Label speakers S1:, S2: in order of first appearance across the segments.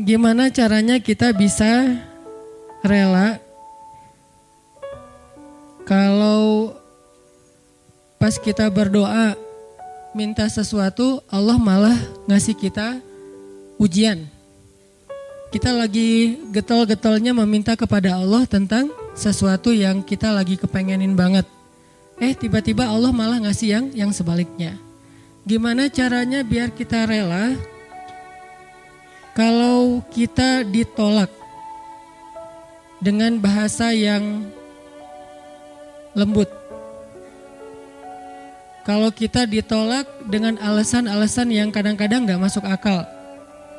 S1: Gimana caranya kita bisa rela kalau pas kita berdoa minta sesuatu Allah malah ngasih kita ujian. Kita lagi getol-getolnya meminta kepada Allah tentang sesuatu yang kita lagi kepengenin banget. Tiba-tiba Allah malah ngasih yang sebaliknya. Gimana caranya biar kita rela kalau kita ditolak dengan bahasa yang lembut? Kalau kita ditolak dengan alasan-alasan yang kadang-kadang gak masuk akal.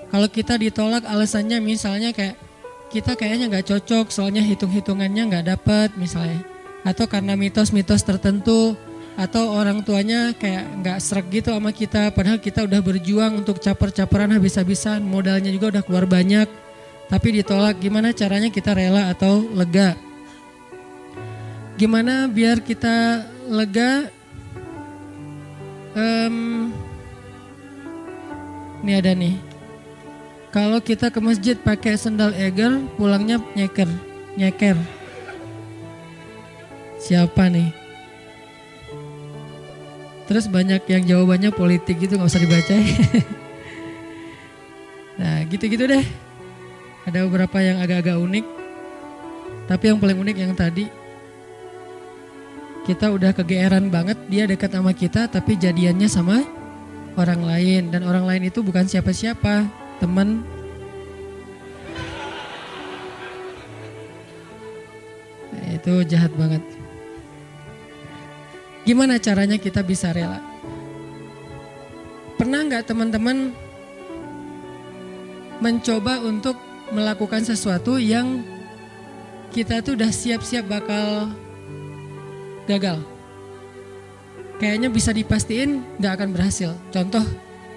S1: Kalau kita ditolak alasannya misalnya kayak kita kayaknya gak cocok soalnya hitung-hitungannya gak dapet misalnya. Atau karena mitos-mitos tertentu. Atau orang tuanya kayak gak sreg gitu sama kita. Padahal kita udah berjuang untuk caper-caperan habis-habisan. Modalnya juga udah keluar banyak. Tapi ditolak, gimana caranya kita rela atau lega? Gimana biar kita lega? Ini ada nih. Kalau kita ke masjid pakai sendal eger, pulangnya nyeker. Siapa nih? Terus banyak yang jawabannya politik gitu, gak usah dibaca. Nah gitu-gitu deh. Ada beberapa yang agak-agak unik. Tapi yang paling unik yang tadi. Kita udah kegeeran banget dia dekat sama kita tapi jadiannya sama orang lain. Dan orang lain itu bukan siapa-siapa, teman. Nah, itu jahat banget. Gimana caranya kita bisa rela? Pernah gak teman-teman mencoba untuk melakukan sesuatu yang kita tuh udah siap-siap bakal gagal? Kayaknya bisa dipastiin gak akan berhasil. Contoh,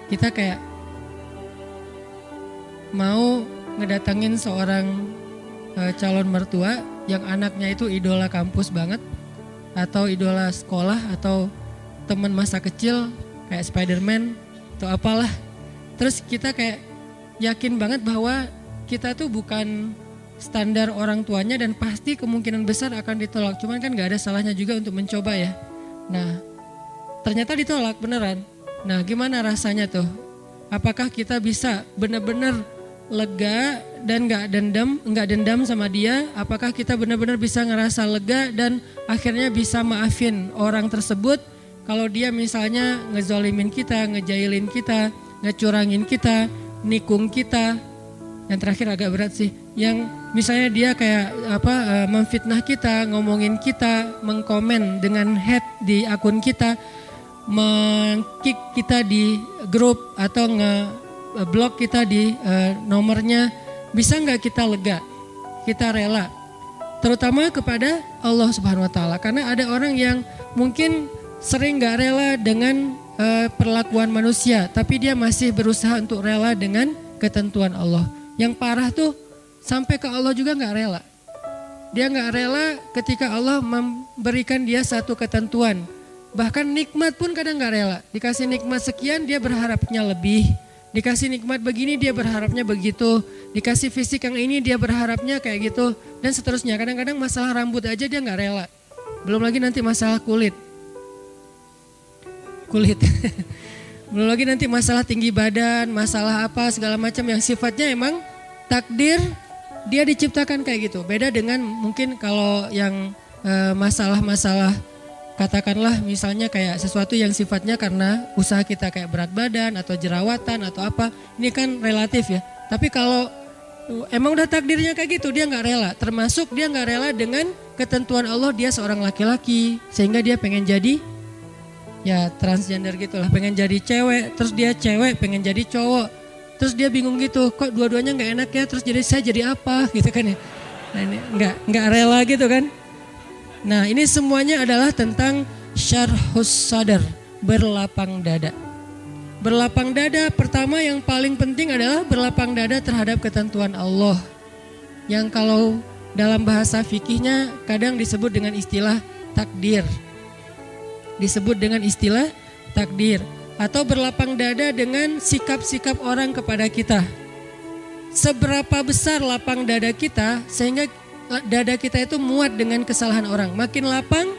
S1: kita kayak mau ngedatangin seorang calon mertua yang anaknya itu idola kampus banget, atau idola sekolah, atau teman masa kecil kayak Spider-Man atau apalah. Terus kita kayak yakin banget bahwa kita tuh bukan standar orang tuanya dan pasti kemungkinan besar akan ditolak. Cuman kan gak ada salahnya juga untuk mencoba ya. Nah ternyata ditolak beneran. Nah gimana rasanya tuh? Apakah kita bisa benar-benar lega dan gak dendam sama dia? Apakah kita benar-benar bisa ngerasa lega dan akhirnya bisa maafin orang tersebut kalau dia misalnya ngezolimin kita, ngejailin kita, ngecurangin kita, nikung kita. Yang terakhir agak berat sih, yang misalnya dia kayak memfitnah kita, ngomongin kita, mengkomen dengan hate di akun kita, meng-kick kita di grup atau nge-block kita di nomornya. Bisa nggak kita lega, kita rela, terutama kepada Allah Subhanahu Wa Taala? Karena ada orang yang mungkin sering nggak rela dengan perlakuan manusia, tapi dia masih berusaha untuk rela dengan ketentuan Allah. Yang parah tuh sampai ke Allah juga nggak rela. Dia nggak rela ketika Allah memberikan dia satu ketentuan. Bahkan nikmat pun kadang nggak rela. Dikasih nikmat sekian dia berharapnya lebih. Dikasih nikmat begini dia berharapnya begitu. Dikasih fisik yang ini dia berharapnya kayak gitu. Dan seterusnya. Kadang-kadang masalah rambut aja dia nggak rela. Belum lagi nanti masalah kulit. Belum lagi nanti masalah tinggi badan, masalah apa segala macam yang sifatnya emang takdir dia diciptakan kayak gitu. Beda dengan mungkin kalau yang masalah-masalah katakanlah misalnya kayak sesuatu yang sifatnya karena usaha kita kayak berat badan atau jerawatan atau apa. Ini kan relatif ya. Tapi kalau emang udah takdirnya kayak gitu dia gak rela. Termasuk dia gak rela dengan ketentuan Allah dia seorang laki-laki. Sehingga dia pengen jadi ya transgender gitulah, pengen jadi cewek, terus dia cewek pengen jadi cowok, terus dia bingung gitu, kok dua-duanya nggak enak ya, terus saya jadi apa gitu kan ya. Nah ini nggak rela gitu kan. Nah ini semuanya adalah tentang syarhus sadar, berlapang dada. Berlapang dada pertama yang paling penting adalah berlapang dada terhadap ketentuan Allah, yang kalau dalam bahasa fikihnya kadang disebut dengan istilah takdir. Disebut dengan istilah takdir. Atau berlapang dada dengan sikap-sikap orang kepada kita. seberapa besar lapang dada kita sehingga dada kita itu muat dengan kesalahan orang. Makin lapang,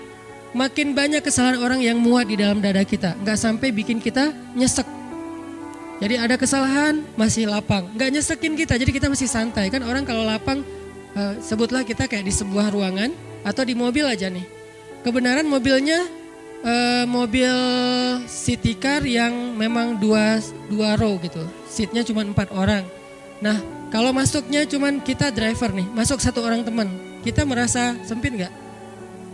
S1: makin banyak kesalahan orang yang muat di dalam dada kita. Nggak sampai bikin kita nyesek. Jadi ada kesalahan masih lapang, nggak nyesekin kita, jadi kita masih santai. Kan orang kalau lapang, sebutlah kita kayak di sebuah ruangan atau di mobil aja nih. Kebenaran mobilnya mobil city car yang memang dua row gitu, seatnya cuma 4 orang. Nah kalau masuknya cuma kita driver nih, masuk 1 orang teman, kita merasa sempit nggak?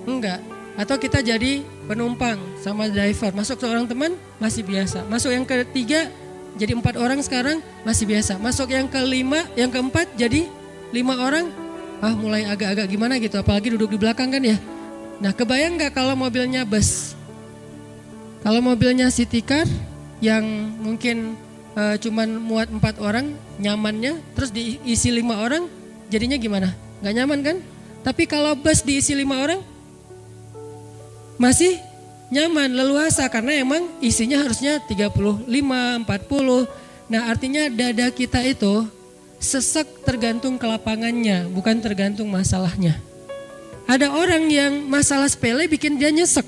S1: Enggak. Atau kita jadi penumpang sama driver, masuk 1 orang teman masih biasa. Masuk yang ketiga jadi 4 orang sekarang masih biasa. Masuk yang kelima, yang keempat jadi 5 orang, mulai agak-agak gimana gitu. Apalagi duduk di belakang kan ya. Nah kebayang gak kalau mobilnya bus? Kalau mobilnya city car yang mungkin cuman muat 4 orang nyamannya, terus diisi 5 orang jadinya gimana? Gak nyaman kan? Tapi kalau bus diisi 5 orang masih nyaman, leluasa karena emang isinya harusnya 35, 40. Nah artinya dada kita itu sesek tergantung kelapangannya, bukan tergantung masalahnya. Ada orang yang masalah sepele bikin dia nyesek.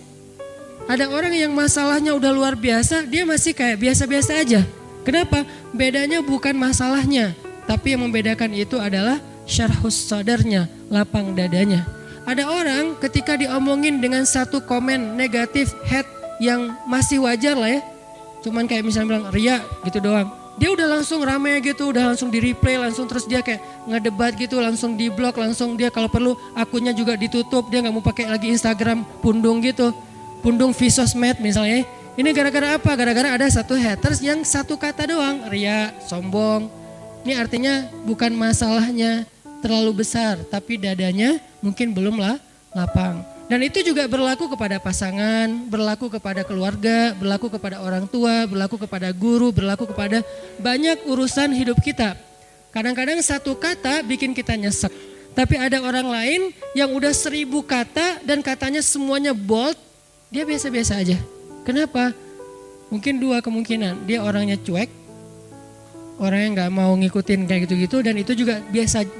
S1: Ada orang yang masalahnya udah luar biasa, dia masih kayak biasa-biasa aja. Kenapa? Bedanya bukan masalahnya, tapi yang membedakan itu adalah syarhus sadarnya, lapang dadanya. Ada orang ketika diomongin dengan satu komen negatif hate yang masih wajar lah ya. Cuman kayak misalnya bilang ria gitu doang. Dia udah langsung rame gitu, udah langsung di replay, langsung terus dia kayak ngedebat gitu, langsung di blok, langsung dia kalau perlu akunnya juga ditutup. Dia gak mau pakai lagi Instagram pundung gitu. Pundung Visosmed misalnya. Ini gara-gara apa? Gara-gara ada satu haters yang satu kata doang, ria, sombong. Ini artinya bukan masalahnya terlalu besar, tapi dadanya mungkin belum lapang. Dan itu juga berlaku kepada pasangan, berlaku kepada keluarga, berlaku kepada orang tua, berlaku kepada guru, berlaku kepada banyak urusan hidup kita. Kadang-kadang satu kata bikin kita nyesek. Tapi ada orang lain yang udah 1000 kata dan katanya semuanya bold, dia biasa-biasa aja. Kenapa? Mungkin 2 kemungkinan, dia orangnya cuek, orang yang gak mau ngikutin kayak gitu-gitu, dan itu juga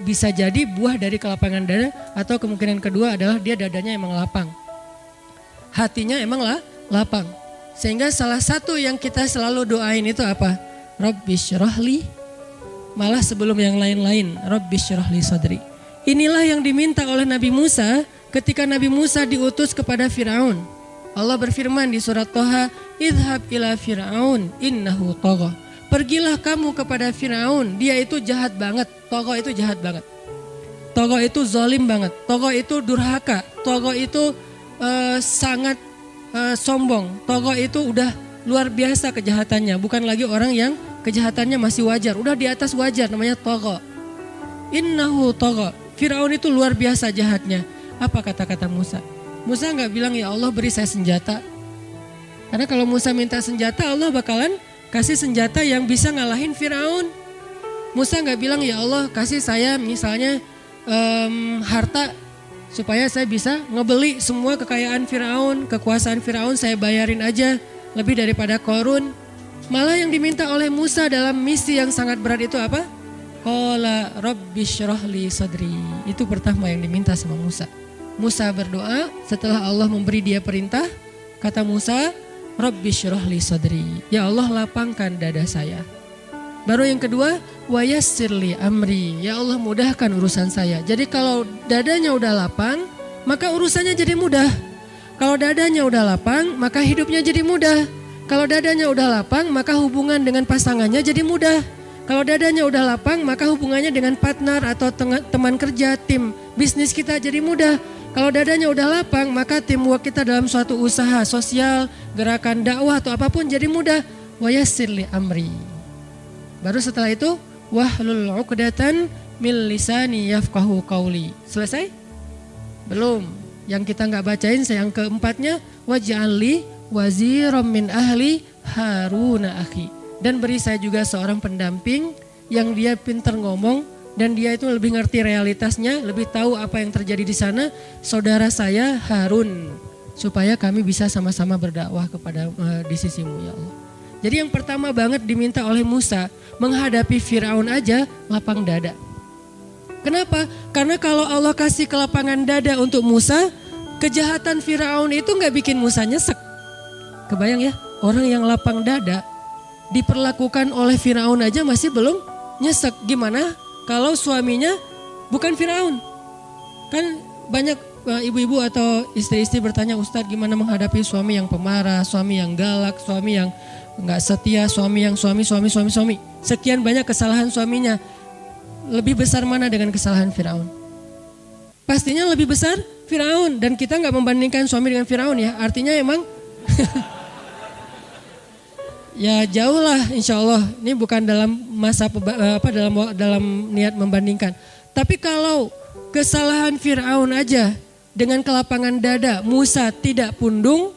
S1: bisa jadi buah dari kelapangan dada, atau kemungkinan kedua adalah dia dadanya emang lapang. Hatinya emang lapang. Sehingga salah satu yang kita selalu doain itu apa? Rabbi syrahli, malah sebelum yang lain-lain, Rabbi syrahli sadri. Inilah yang diminta oleh Nabi Musa ketika Nabi Musa diutus kepada Firaun. Allah berfirman di surat Toha, idhab ila Firaun innahu tagha. Pergilah kamu kepada Firaun, dia itu jahat banget. Togo itu jahat banget. Togo itu zalim banget. Togo itu durhaka. Togo itu sangat sombong. Togo itu udah luar biasa kejahatannya. Bukan lagi orang yang kejahatannya masih wajar. Udah di atas wajar, namanya togo. Innahu togo. Firaun itu luar biasa jahatnya. Apa kata-kata Musa? Musa gak bilang ya Allah beri saya senjata. Karena kalau Musa minta senjata, Allah bakalan kasih senjata yang bisa ngalahin Firaun. Musa gak bilang ya Allah kasih saya misalnya harta supaya saya bisa ngebeli semua kekayaan Firaun, kekuasaan Firaun saya bayarin aja lebih daripada Korun. Malah yang diminta oleh Musa dalam misi yang sangat berat itu apa? Qala rabbi syrahli sadri. Itu pertama yang diminta sama Musa. Musa berdoa setelah Allah memberi dia perintah, kata Musa, Rabbi syrahli sadri. Ya Allah lapangkan dada saya. Baru yang kedua, wa yassirli amri. Ya Allah mudahkan urusan saya. Jadi kalau dadanya udah lapang, maka urusannya jadi mudah. Kalau dadanya udah lapang, maka hidupnya jadi mudah. Kalau dadanya udah lapang, maka hubungan dengan pasangannya jadi mudah. Kalau dadanya udah lapang, maka hubungannya dengan partner atau teman kerja, tim bisnis kita jadi mudah. Kalau dadanya udah lapang, maka teamwork kita dalam suatu usaha sosial, gerakan dakwah atau apapun jadi mudah. Wa yassirli amri. Baru setelah itu, wahlul 'uqdatan min lisani yafqahu qauli. Selesai? Belum. Yang kita nggak bacain yang keempatnya, waj'alli waziram min ahli Haruna akhi. Dan beri saya juga seorang pendamping yang dia pintar ngomong, dan dia itu lebih ngerti realitasnya, lebih tahu apa yang terjadi di sana, saudara saya Harun, supaya kami bisa sama-sama berdakwah kepada di sisimu ya Allah. Jadi yang pertama banget diminta oleh Musa menghadapi Firaun aja lapang dada. Kenapa? Karena kalau Allah kasih kelapangan dada untuk Musa, kejahatan Firaun itu nggak bikin Musa nyesek. Kebayang ya, orang yang lapang dada diperlakukan oleh Firaun aja masih belum nyesek. Gimana kalau suaminya bukan Firaun? Kan banyak ibu-ibu atau istri-istri bertanya, Ustadz gimana menghadapi suami yang pemarah, suami yang galak, suami yang nggak setia, suami yang suami. Sekian banyak kesalahan suaminya. Lebih besar mana dengan kesalahan Firaun? Pastinya lebih besar Firaun. Dan kita nggak membandingkan suami dengan Firaun ya. Artinya emang ya jauh lah insya Allah. Ini bukan dalam masa dalam niat membandingkan. Tapi kalau kesalahan Firaun aja dengan kelapangan dada Musa tidak pundung,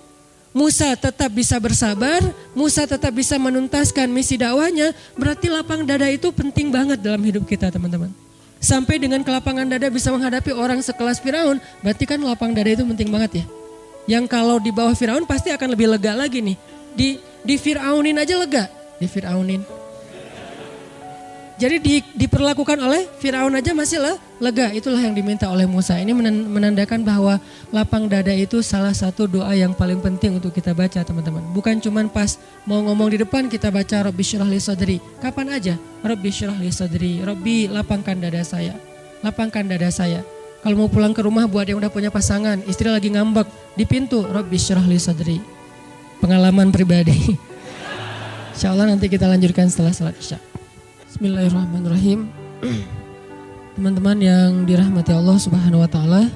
S1: Musa tetap bisa bersabar, Musa tetap bisa menuntaskan misi dakwahnya, berarti lapang dada itu penting banget dalam hidup kita teman-teman. Sampai dengan kelapangan dada bisa menghadapi orang sekelas Firaun, berarti kan lapang dada itu penting banget ya. Yang kalau di bawah Firaun pasti akan lebih lega lagi nih. Di Firaunin aja lega, di Firaunin. Jadi diperlakukan oleh Firaun aja masih lega. Itulah yang diminta oleh Musa. Ini menandakan bahwa lapang dada itu salah satu doa yang paling penting untuk kita baca teman-teman. Bukan cuman pas mau ngomong di depan kita baca Rabbi syrah li sadri. Kapan aja Rabbi syrah li sadri. Rabbi lapangkan dada saya. Lapangkan dada saya. Kalau mau pulang ke rumah buat yang udah punya pasangan, istri lagi ngambek di pintu, Rabbi syrah li sadri. Pengalaman pribadi. Insyaallah nanti kita lanjutkan setelah salat Isya. Bismillahirrahmanirrahim. Teman-teman yang dirahmati Allah Subhanahu wa taala,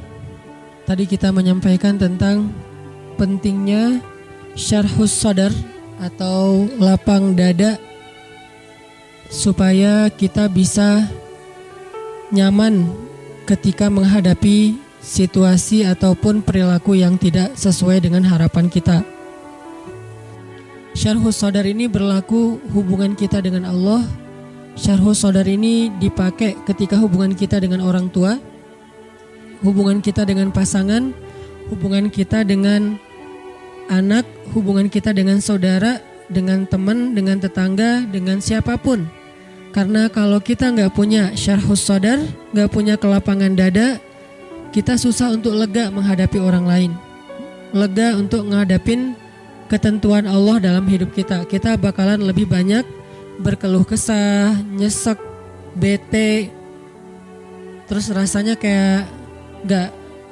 S1: tadi kita menyampaikan tentang pentingnya syarhus sadar atau lapang dada supaya kita bisa nyaman ketika menghadapi situasi ataupun perilaku yang tidak sesuai dengan harapan kita. Syarhus sadar ini berlaku hubungan kita dengan Allah. Syarhus sadar ini dipakai ketika hubungan kita dengan orang tua, hubungan kita dengan pasangan, hubungan kita dengan anak, hubungan kita dengan saudara, dengan teman, dengan tetangga, dengan siapapun. Karena kalau kita nggak punya syarhus sadar, nggak punya kelapangan dada, kita susah untuk lega menghadapi orang lain. Lega untuk ngadapin ketentuan Allah dalam hidup kita. Kita bakalan lebih banyak berkeluh kesah, nyesek, bete, terus rasanya kayak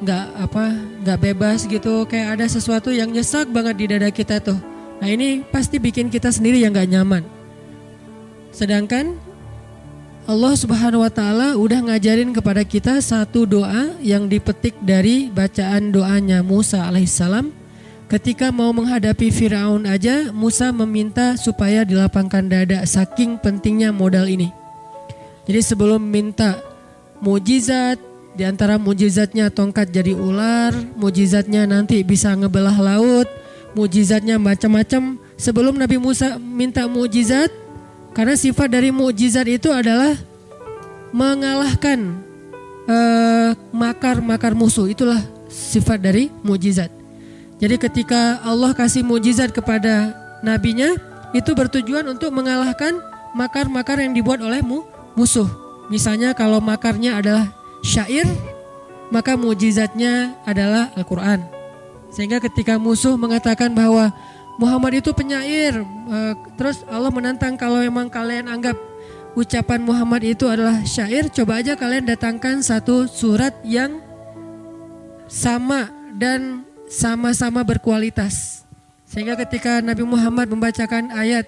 S1: nggak bebas gitu, kayak ada sesuatu yang nyesek banget di dada kita tuh. Nah ini pasti bikin kita sendiri yang nggak nyaman. Sedangkan Allah Subhanahu wa taala udah ngajarin kepada kita satu doa yang dipetik dari bacaan doanya Musa alaihissalam. Ketika mau menghadapi Firaun aja, Musa meminta supaya dilapangkan dada, saking pentingnya modal ini. Jadi sebelum minta mujizat, di antara mujizatnya tongkat jadi ular, mujizatnya nanti bisa ngebelah laut, mujizatnya macam-macam. Sebelum Nabi Musa minta mujizat, karena sifat dari mujizat itu adalah mengalahkan makar-makar musuh, itulah sifat dari mujizat. Jadi ketika Allah kasih mujizat kepada nabinya, itu bertujuan untuk mengalahkan makar-makar yang dibuat oleh musuh. Misalnya kalau makarnya adalah syair, maka mujizatnya adalah Al-Quran. Sehingga ketika musuh mengatakan bahwa Muhammad itu penyair, terus Allah menantang, kalau memang kalian anggap ucapan Muhammad itu adalah syair, coba aja kalian datangkan satu surat yang sama dan sama-sama berkualitas. Sehingga ketika Nabi Muhammad membacakan ayat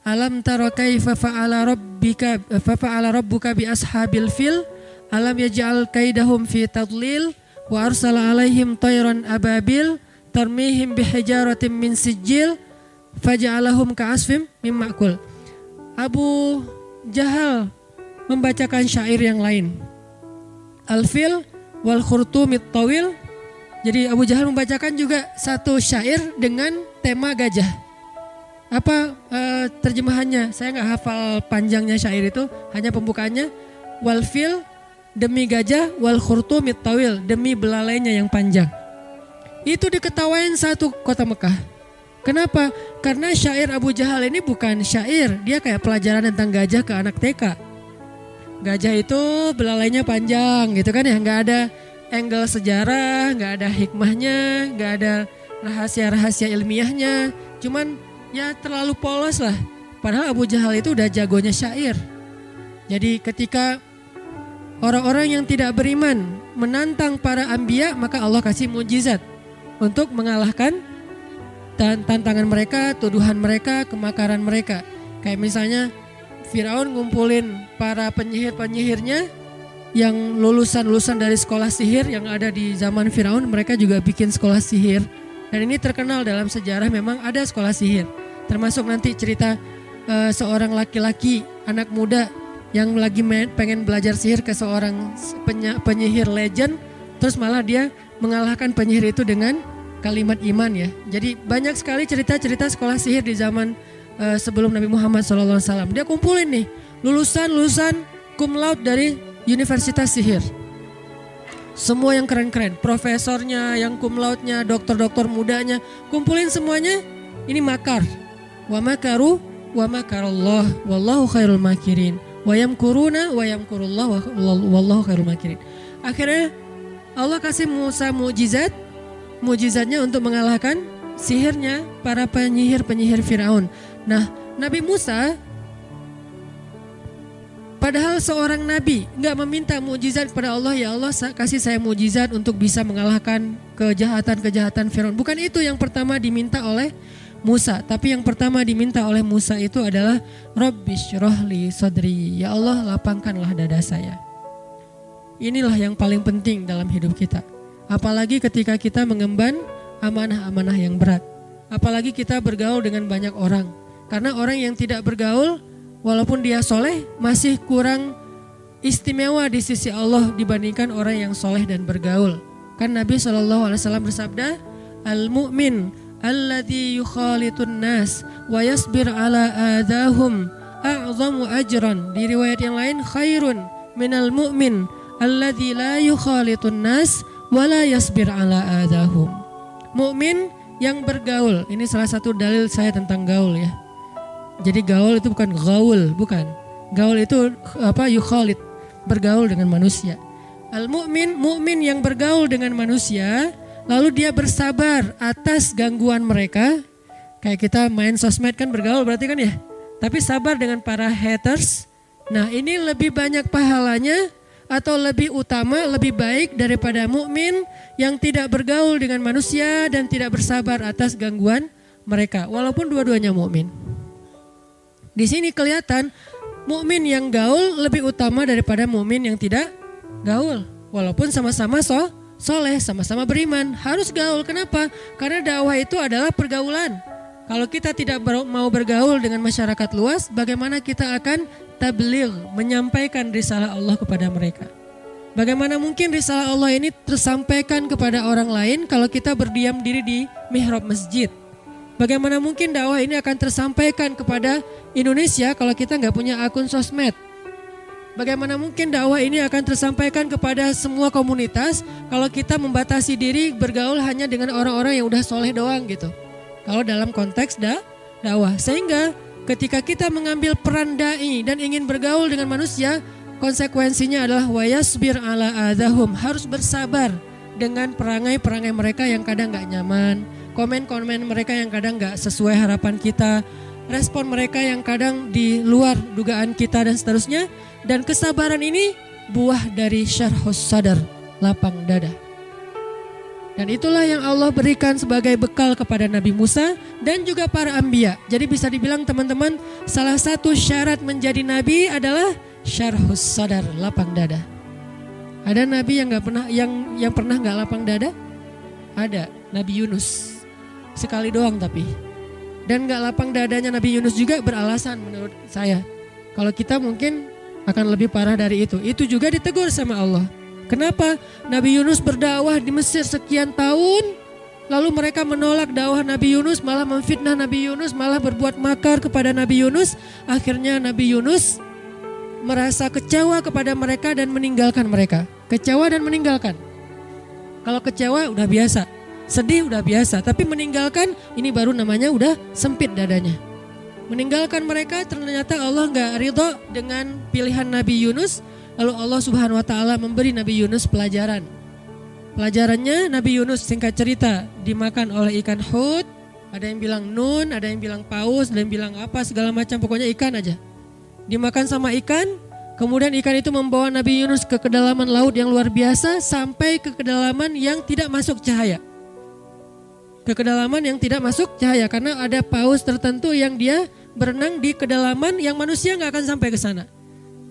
S1: Alam tara kaifa fa'ala rabbuka bi ashabil fil alam yaj'al kaidahum fi tadlil wa arsala alaihim tayran ababil tarmihim bihijaratin min sijil faja'alahum ka'asfim mim ma'kul. Abu Jahal membacakan syair yang lain, al-fil wal khurtumit tawil. Jadi Abu Jahal membacakan juga satu syair dengan tema gajah. Apa terjemahannya? Saya nggak hafal panjangnya syair itu, hanya pembukaannya. Wal fil demi gajah, wal khurtumit tawil demi belalainya yang panjang. Itu diketawain satu kota Mekah. Kenapa? Karena syair Abu Jahal ini bukan syair, dia kayak pelajaran tentang gajah ke anak TK. Gajah itu belalainya panjang gitu kan ya, nggak ada angle sejarah, nggak ada hikmahnya, nggak ada rahasia-rahasia ilmiahnya, cuman ya terlalu polos lah. Padahal Abu Jahal itu udah jagonya syair. Jadi ketika orang-orang yang tidak beriman menantang para anbiya, maka Allah kasih mukjizat untuk mengalahkan tantangan mereka, tuduhan mereka, kemakaran mereka. Kayak misalnya Firaun ngumpulin para penyihir-penyihirnya yang lulusan-lulusan dari sekolah sihir yang ada di zaman Firaun, mereka juga bikin sekolah sihir. Dan ini terkenal dalam sejarah, memang ada sekolah sihir. Termasuk nanti cerita seorang laki-laki, anak muda yang lagi pengen belajar sihir ke seorang penyihir legend, terus malah dia mengalahkan penyihir itu dengan kalimat iman ya. Jadi banyak sekali cerita-cerita sekolah sihir di zaman sebelum Nabi Muhammad SAW. Dia kumpulin nih lulusan cum laude dari Universitas Sihir. Semua yang keren-keren, profesornya, yang cum laude-nya, dokter-dokter mudanya, kumpulin semuanya. Ini makar. Wa makaru wa makarallah wallahu khairul makirin. Wa yamkuruna wa yamkurullah wallahu khairul makirin. Akhirnya Allah kasih Musa mukjizatnya untuk mengalahkan sihirnya para penyihir Firaun. Nah, Nabi Musa padahal seorang nabi nggak meminta mukjizat kepada Allah, ya Allah kasih saya mukjizat untuk bisa mengalahkan kejahatan Firaun. Bukan itu yang pertama diminta oleh Musa, tapi yang pertama diminta oleh Musa itu adalah Rabbishrahli sadri, ya Allah lapangkanlah dada saya. Inilah yang paling penting dalam hidup kita. Apalagi ketika kita mengemban amanah-amanah yang berat. Apalagi kita bergaul dengan banyak orang. Karena orang yang tidak bergaul, walaupun dia soleh, masih kurang istimewa di sisi Allah dibandingkan orang yang soleh dan bergaul. Kan Nabi SAW bersabda, Al-mu'min alladhi yukhalitun nas wa yasbir ala adahum a'zamu ajran. Di riwayat yang lain, khairun minal mu'min alladhi la yukhalitun nas wala yasbir ala adahum. Mukmin yang bergaul, ini salah satu dalil saya tentang gaul ya. Jadi gaul itu bukan gaul, bukan. Gaul itu yukhalit, bergaul dengan manusia. Al-mu'min, mukmin yang bergaul dengan manusia, lalu dia bersabar atas gangguan mereka. Kayak kita main sosmed kan bergaul berarti kan ya. Tapi sabar dengan para haters. Nah, ini lebih banyak pahalanya atau lebih utama, lebih baik daripada mukmin yang tidak bergaul dengan manusia dan tidak bersabar atas gangguan mereka, walaupun dua-duanya mukmin. Di sini kelihatan mukmin yang gaul lebih utama daripada mukmin yang tidak gaul, walaupun sama-sama soleh, sama-sama beriman, harus gaul. Kenapa? Karena dakwah itu adalah pergaulan. Kalau kita tidak mau bergaul dengan masyarakat luas, bagaimana kita akan tabligh, menyampaikan risalah Allah kepada mereka? Bagaimana mungkin risalah Allah ini tersampaikan kepada orang lain kalau kita berdiam diri di mihrab masjid? Bagaimana mungkin dakwah ini akan tersampaikan kepada Indonesia kalau kita nggak punya akun sosmed? Bagaimana mungkin dakwah ini akan tersampaikan kepada semua komunitas kalau kita membatasi diri bergaul hanya dengan orang-orang yang udah soleh doang gitu? Kalau dalam konteks dakwah, sehingga ketika kita mengambil peran dai dan ingin bergaul dengan manusia, konsekuensinya adalah wayasbir ala adahum, harus bersabar dengan perangai-perangai mereka yang kadang gak nyaman, komen-komen mereka yang kadang gak sesuai harapan kita, respon mereka yang kadang di luar dugaan kita dan seterusnya. Dan kesabaran ini buah dari syarhus sadar, lapang dada. Dan itulah yang Allah berikan sebagai bekal kepada Nabi Musa dan juga para anbiya. Jadi bisa dibilang teman-teman, salah satu syarat menjadi nabi adalah syarhus sadar, lapang dada. Ada nabi yang pernah nggak lapang dada? Ada, Nabi Yunus. Sekali doang tapi. Dan nggak lapang dadanya Nabi Yunus juga beralasan menurut saya. Kalau kita mungkin akan lebih parah dari itu. Itu juga ditegur sama Allah. Kenapa? Nabi Yunus berdakwah di Mesir sekian tahun, lalu mereka menolak dakwah Nabi Yunus, malah memfitnah Nabi Yunus, malah berbuat makar kepada Nabi Yunus. Akhirnya Nabi Yunus merasa kecewa kepada mereka dan meninggalkan mereka. Kecewa dan meninggalkan. Kalau kecewa udah biasa. sedih udah biasa, tapi meninggalkan ini baru namanya udah sempit dadanya. Meninggalkan mereka ternyata Allah gak ridho dengan pilihan Nabi Yunus. Lalu Allah Subhanahu wa ta'ala memberi Nabi Yunus pelajaran. Pelajarannya Nabi Yunus singkat cerita dimakan oleh ikan hut. Ada yang bilang nun, ada yang bilang paus, ada yang bilang apa segala macam, pokoknya ikan aja. Dimakan sama ikan, kemudian ikan itu membawa Nabi Yunus ke kedalaman laut yang luar biasa sampai ke kedalaman yang tidak masuk cahaya. Ke kedalaman yang tidak masuk cahaya karena ada paus tertentu yang dia berenang di kedalaman yang manusia nggak akan sampai ke sana.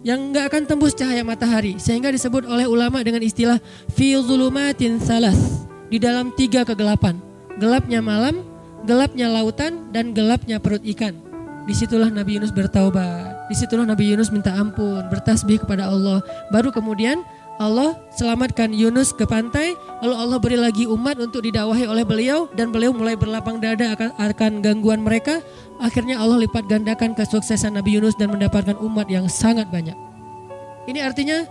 S1: Yang nggak akan tembus cahaya matahari, sehingga disebut oleh ulama dengan istilah fi zulumatin salas, di dalam 3 kegelapan. Gelapnya malam, gelapnya lautan, dan gelapnya perut ikan. Disitulah Nabi Yunus bertaubat. Disitulah Nabi Yunus minta ampun, bertasbih kepada Allah. Baru kemudian Allah selamatkan Yunus ke pantai. Lalu Allah beri lagi umat untuk didakwahi oleh beliau. Dan beliau mulai berlapang dada akan gangguan mereka. Akhirnya Allah lipat gandakan kesuksesan Nabi Yunus dan mendapatkan umat yang sangat banyak. Ini artinya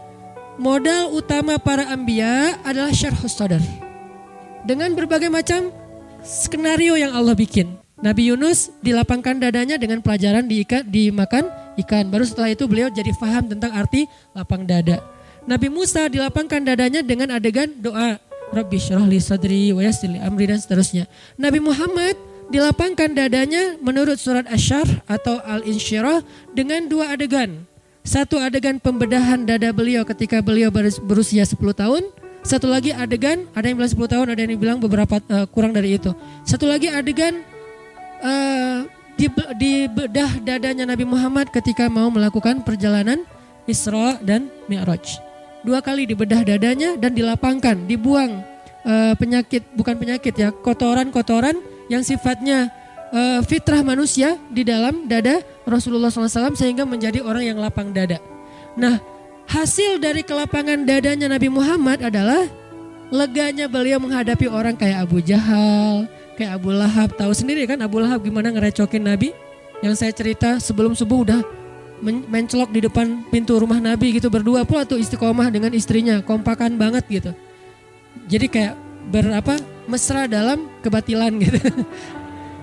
S1: modal utama para anbiya adalah syarhus sadar. Dengan berbagai macam skenario yang Allah bikin. Nabi Yunus dilapangkan dadanya dengan pelajaran dimakan ikan. Baru setelah itu beliau jadi faham tentang arti lapang dada. Nabi Musa dilapangkan dadanya dengan adegan doa. Rabbi syrah li sadri wa yassir li amri dan seterusnya. Nabi Muhammad dilapangkan dadanya menurut surat Asy-Syarh atau Al-Insyirah dengan 2 adegan. Satu adegan pembedahan dada beliau ketika beliau berusia 10 tahun. Satu lagi adegan, ada yang bilang 10 tahun, ada yang bilang beberapa kurang dari itu. Satu lagi adegan di bedah dadanya Nabi Muhammad ketika mau melakukan perjalanan Isra dan Mi'raj. 2 kali dibedah dadanya dan dilapangkan, dibuang bukan penyakit ya, kotoran-kotoran yang sifatnya fitrah manusia di dalam dada Rasulullah SAW sehingga menjadi orang yang lapang dada. Nah, hasil dari kelapangan dadanya Nabi Muhammad adalah leganya beliau menghadapi orang kayak Abu Jahal, kayak Abu Lahab. Tahu sendiri kan Abu Lahab gimana ngerecokin Nabi? Yang saya cerita sebelum subuh udah mencelok di depan pintu rumah Nabi gitu, berdua pula tuh istiqomah dengan istrinya, kompakan banget gitu. Jadi kayak mesra dalam kebatilan gitu.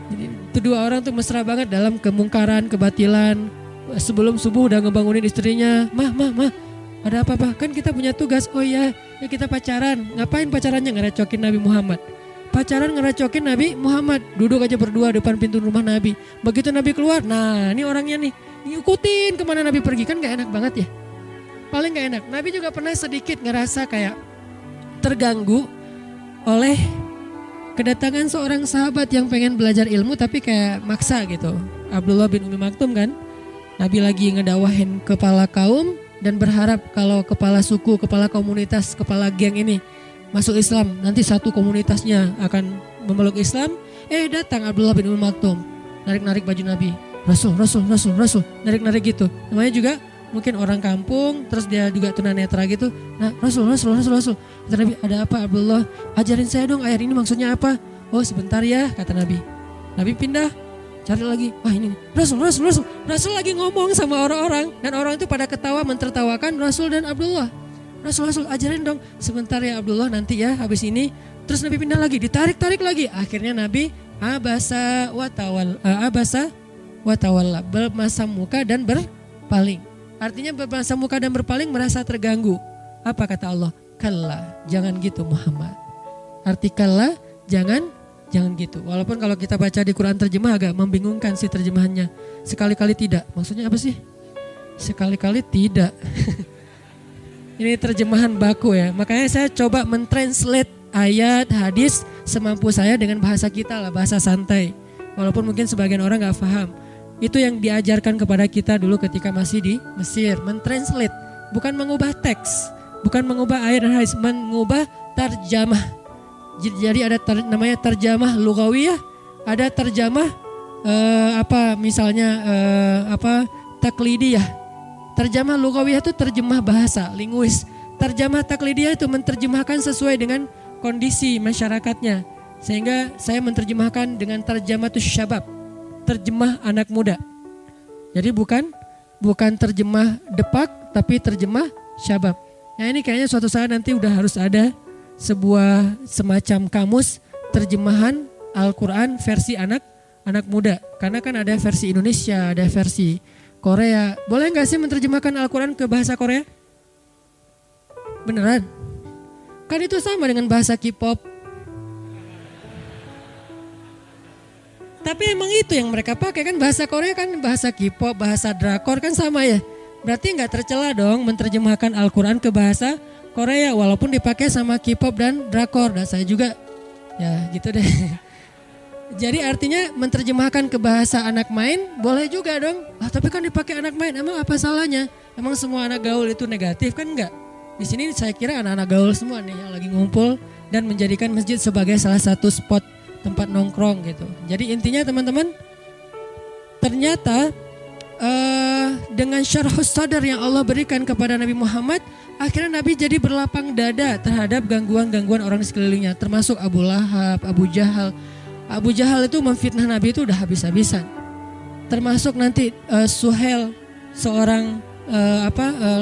S1: Jadi itu 2 orang tuh mesra banget dalam kemungkaran, kebatilan. Sebelum subuh udah ngebangunin istrinya, mah, ada apa-apa? Kan kita punya tugas. Oh iya, ya kita pacaran. Ngapain pacarannya? Ngerecokin Nabi Muhammad. Pacaran ngerecokin Nabi Muhammad. Duduk aja berdua depan pintu rumah Nabi. Begitu Nabi keluar, nah ini orangnya nih. Ngikutin kemana Nabi pergi, kan gak enak banget ya. Paling gak enak. Nabi juga pernah sedikit ngerasa kayak terganggu oleh kedatangan seorang sahabat yang pengen belajar ilmu tapi kayak maksa gitu. Abdullah bin Umi Maktum kan. Nabi lagi ngedakwahin kepala kaum dan berharap kalau kepala suku, kepala komunitas, kepala geng ini masuk Islam, nanti satu komunitasnya akan memeluk Islam. Datang Abdullah bin Umi Maktum, narik-narik baju Nabi. Rasul, narik-narik gitu. Namanya juga mungkin orang kampung, terus dia juga tunanetra gitu. Nah, Rasul. Kata Nabi, ada apa Abdullah? Ajarin saya dong ayat ini maksudnya apa? Oh sebentar ya, kata Nabi. Nabi pindah, cari lagi. Wah ini, Rasul. Rasul lagi ngomong sama orang-orang. Dan orang itu pada ketawa, mentertawakan Rasul dan Abdullah. Rasul, ajarin dong. Sebentar ya Abdullah, nanti ya habis ini. Terus Nabi pindah lagi, ditarik lagi. Akhirnya Nabi abasa watawalla, bermasam muka dan berpaling. Artinya bermasam muka dan berpaling merasa terganggu. Apa kata Allah? Kalla, jangan gitu Muhammad. Arti kalla, jangan gitu. Walaupun kalau kita baca di Quran terjemah agak membingungkan sih terjemahannya. Sekali-kali tidak. Maksudnya apa sih? Sekali-kali tidak. Ini terjemahan baku ya. Makanya saya coba mentranslate ayat, hadis semampu saya dengan bahasa kita lah, bahasa santai. Walaupun mungkin sebagian orang gak paham. Itu yang diajarkan kepada kita dulu ketika masih di Mesir. Mentranslate, bukan mengubah teks, bukan mengubah ayat dan hadis, mengubah tarjamah. Jadi ada namanya tarjamah lugawiyah, ada tarjamah taklidiyah. Terjemah lugawiyah itu terjemah bahasa, linguis. Terjemah taklidiyah itu menerjemahkan sesuai dengan kondisi masyarakatnya. Sehingga saya menerjemahkan dengan tarjamatus syabab, terjemah anak muda. Jadi bukan terjemah depak, tapi terjemah syabab. Nah ini kayaknya suatu saat nanti udah harus ada sebuah semacam kamus terjemahan Al-Quran versi anak muda. Karena kan ada versi Indonesia, ada versi Korea. Boleh gak sih menerjemahkan Al-Quran ke bahasa Korea? Beneran? Kan itu sama dengan bahasa K-pop. Tapi emang itu yang mereka pakai kan, bahasa Korea kan bahasa K-pop, bahasa drakor kan sama ya. Berarti gak tercela dong menerjemahkan Al-Quran ke bahasa Korea walaupun dipakai sama K-pop dan drakor. Dan saya juga ya gitu deh. Jadi artinya menerjemahkan ke bahasa anak main boleh juga dong. Tapi kan dipakai anak main, emang apa salahnya? Emang semua anak gaul itu negatif kan enggak? Di sini saya kira anak-anak gaul semua nih yang lagi ngumpul dan menjadikan masjid sebagai salah satu spot tempat nongkrong gitu. Jadi intinya teman-teman, ternyata dengan syarhus sadar yang Allah berikan kepada Nabi Muhammad, akhirnya Nabi jadi berlapang dada terhadap gangguan-gangguan orang di sekelilingnya, termasuk Abu Lahab, Abu Jahal. Abu Jahal itu memfitnah Nabi itu udah habis-habisan. Termasuk nanti Suhail, seorang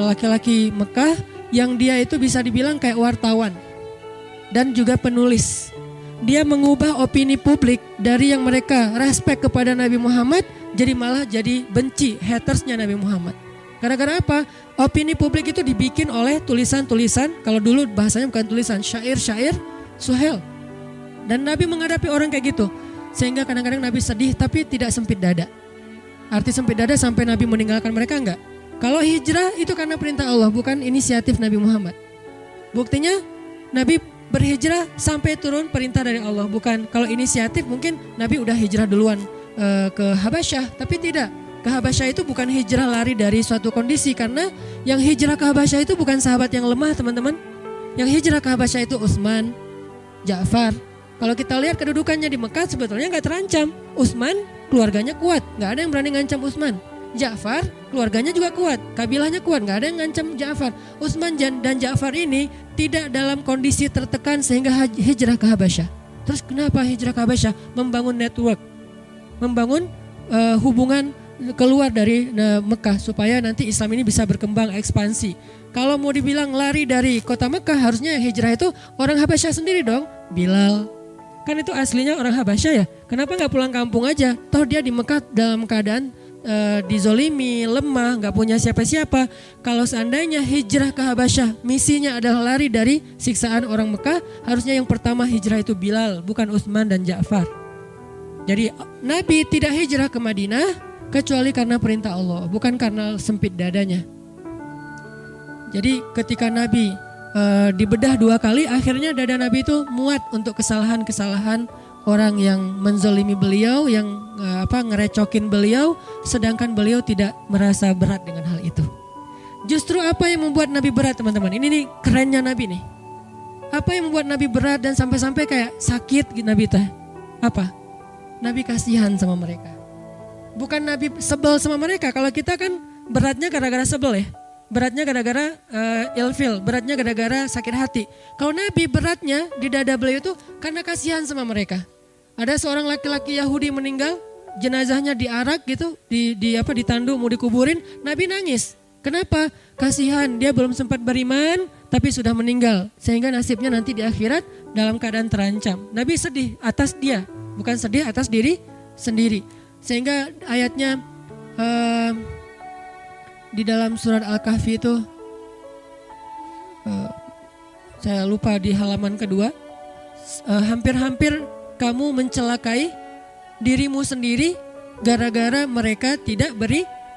S1: laki-laki Mekah yang dia itu bisa dibilang kayak wartawan dan juga penulis. Dia mengubah opini publik dari yang mereka respect kepada Nabi Muhammad jadi malah jadi benci, hatersnya Nabi Muhammad. Gara-gara apa? Opini publik itu dibikin oleh tulisan-tulisan, kalau dulu bahasanya bukan tulisan, syair-syair Suhail. Dan Nabi menghadapi orang kayak gitu. Sehingga kadang-kadang Nabi sedih tapi tidak sempit dada. Arti sempit dada sampai Nabi meninggalkan mereka enggak. Kalau hijrah itu karena perintah Allah, bukan inisiatif Nabi Muhammad. Buktinya Nabi berhijrah sampai turun perintah dari Allah. Bukan kalau inisiatif mungkin Nabi udah hijrah duluan ke Habasyah. Tapi tidak. Ke Habasyah itu bukan hijrah lari dari suatu kondisi. Karena yang hijrah ke Habasyah itu bukan sahabat yang lemah teman-teman. Yang hijrah ke Habasyah itu Utsman, Ja'far. Kalau kita lihat kedudukannya di Mekah sebetulnya gak terancam. Utsman keluarganya kuat, gak ada yang berani ngancam Utsman. Ja'far keluarganya juga kuat, kabilahnya kuat, gak ada yang ngancam Ja'far. Utsman dan Ja'far ini tidak dalam kondisi tertekan sehingga hijrah ke Habasyah. Terus kenapa hijrah ke Habasyah? Membangun network, membangun hubungan keluar dari Mekah supaya nanti Islam ini bisa berkembang, ekspansi. Kalau mau dibilang lari dari kota Mekah, harusnya hijrah itu orang Habasyah sendiri dong. Bilal kan itu aslinya orang Habasyah ya. Kenapa gak pulang kampung aja? Toh dia di Mekah dalam keadaan dizolimi, lemah, gak punya siapa-siapa. Kalau seandainya hijrah ke Habasyah, misinya adalah lari dari siksaan orang Mekah, harusnya yang pertama hijrah itu Bilal, bukan Utsman dan Ja'far. Jadi Nabi tidak hijrah ke Madinah kecuali karena perintah Allah, bukan karena sempit dadanya. Jadi ketika Nabi dibedah 2 kali, akhirnya dada Nabi itu muat untuk kesalahan-kesalahan orang yang menzolimi beliau, yang ngerecokin beliau, sedangkan beliau tidak merasa berat dengan hal itu. Justru apa yang membuat Nabi berat teman-teman? Ini nih kerennya Nabi nih. Apa yang membuat Nabi berat dan sampai-sampai kayak sakit Nabi teh? Apa? Nabi kasihan sama mereka. Bukan Nabi sebel sama mereka. Kalau kita kan beratnya gara-gara sebel ya. Beratnya gara-gara ilfil, beratnya gara-gara sakit hati. Kalau Nabi beratnya di dada beliau itu karena kasihan sama mereka. Ada seorang laki-laki Yahudi meninggal, jenazahnya diarak gitu, ditandu mau dikuburin, Nabi nangis. Kenapa? Kasihan, dia belum sempat beriman tapi sudah meninggal. Sehingga nasibnya nanti di akhirat dalam keadaan terancam. Nabi sedih atas dia, bukan sedih atas diri sendiri. Sehingga ayatnya di dalam surat Al-Kahfi itu saya lupa di halaman kedua, hampir-hampir kamu mencelakai dirimu sendiri gara-gara mereka tidak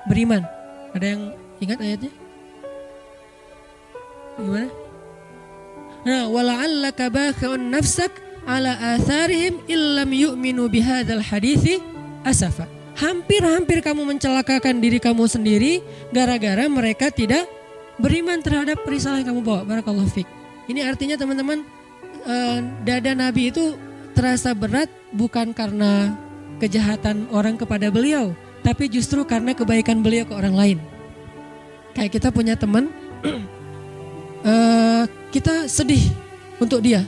S1: beriman. Ada yang ingat ayatnya? Gimana? Nah, wala'allaka bakhi'un nafsak ala atharihim illam yu'minu bihadzal hadithi asafa. Hampir-hampir kamu mencelakakan diri kamu sendiri gara-gara mereka tidak beriman terhadap risalah yang kamu bawa. Barakallahu fiik. Ini artinya teman-teman, dada Nabi itu terasa berat bukan karena kejahatan orang kepada beliau, tapi justru karena kebaikan beliau ke orang lain. Kayak kita punya teman, kita sedih untuk dia.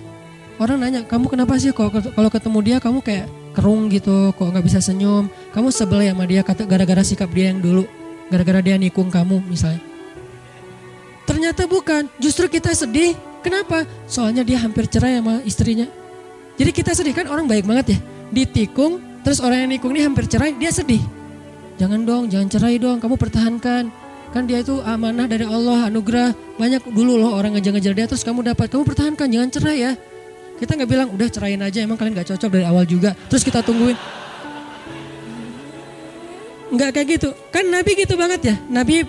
S1: Orang nanya, kamu kenapa sih kalau ketemu dia kamu kayak kerung gitu, kok gak bisa senyum, kamu sebel ya sama dia gara-gara sikap dia yang dulu, gara-gara dia nikung kamu misalnya. Ternyata bukan, justru kita sedih. Kenapa? Soalnya dia hampir cerai sama istrinya. Jadi kita sedih kan, orang baik banget ya. Ditikung, terus orang yang nikung ini hampir cerai, dia sedih. Jangan dong, jangan cerai dong, kamu pertahankan. Kan dia itu amanah dari Allah, anugerah. Banyak dulu loh orang ngejar-ngejar dia, terus kamu dapat, kamu pertahankan, jangan cerai ya. Kita gak bilang, udah cerain aja, emang kalian gak cocok dari awal juga. Terus kita tungguin. Enggak kayak gitu. Kan Nabi gitu banget ya. Nabi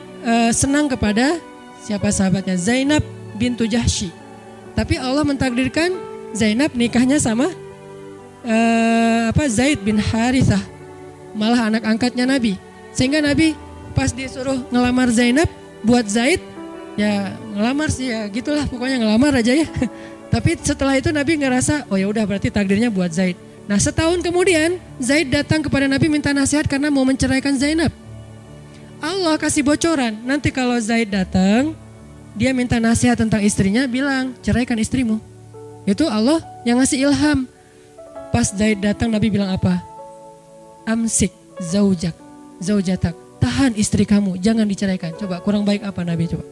S1: senang kepada siapa sahabatnya? Zainab bintu Jahsy. Tapi Allah mentakdirkan Zainab nikahnya sama Zaid bin Harithah. Malah anak angkatnya Nabi. Sehingga Nabi pas disuruh ngelamar Zainab buat Zaid, ya ngelamar sih ya gitulah, pokoknya ngelamar aja ya. Tapi setelah itu Nabi ngerasa, oh ya udah berarti takdirnya buat Zaid. Nah setahun kemudian Zaid datang kepada Nabi minta nasihat karena mau menceraikan Zainab. Allah kasih bocoran, nanti kalau Zaid datang, dia minta nasihat tentang istrinya, bilang ceraikan istrimu. Itu Allah yang ngasih ilham. Pas Zaid datang Nabi bilang apa? Amsik zaujatak. Tahan istri kamu, jangan diceraikan. Coba kurang baik apa Nabi coba?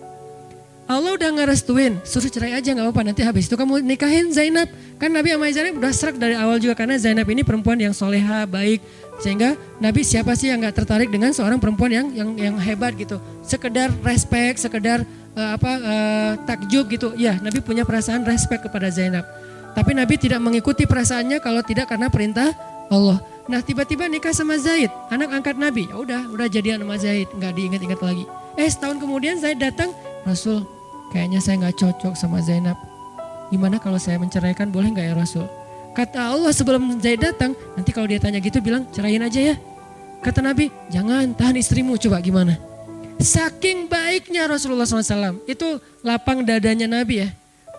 S1: Allah udah ngerestuin, suruh cerai aja gak apa-apa, nanti habis itu kamu nikahin Zainab. Kan Nabi sama Zainab udah serak dari awal juga, karena Zainab ini perempuan yang soleha, baik. Sehingga Nabi siapa sih yang gak tertarik dengan seorang perempuan yang hebat gitu. Sekedar respect, sekedar takjub gitu. Ya Nabi punya perasaan respect kepada Zainab. Tapi Nabi tidak mengikuti perasaannya kalau tidak karena perintah Allah. Nah tiba-tiba nikah sama Zaid, anak angkat Nabi. Ya udah jadian sama Zaid, nggak diingat-ingat lagi. Setahun kemudian Zaid datang, Rasul, kayaknya saya nggak cocok sama Zainab. Gimana kalau saya menceraikan, boleh nggak ya Rasul? Kata Allah sebelum Zaid datang, nanti kalau dia tanya gitu bilang ceraiin aja ya. Kata Nabi, jangan, tahan istrimu, coba gimana? Saking baiknya Rasulullah SAW, itu lapang dadanya Nabi ya.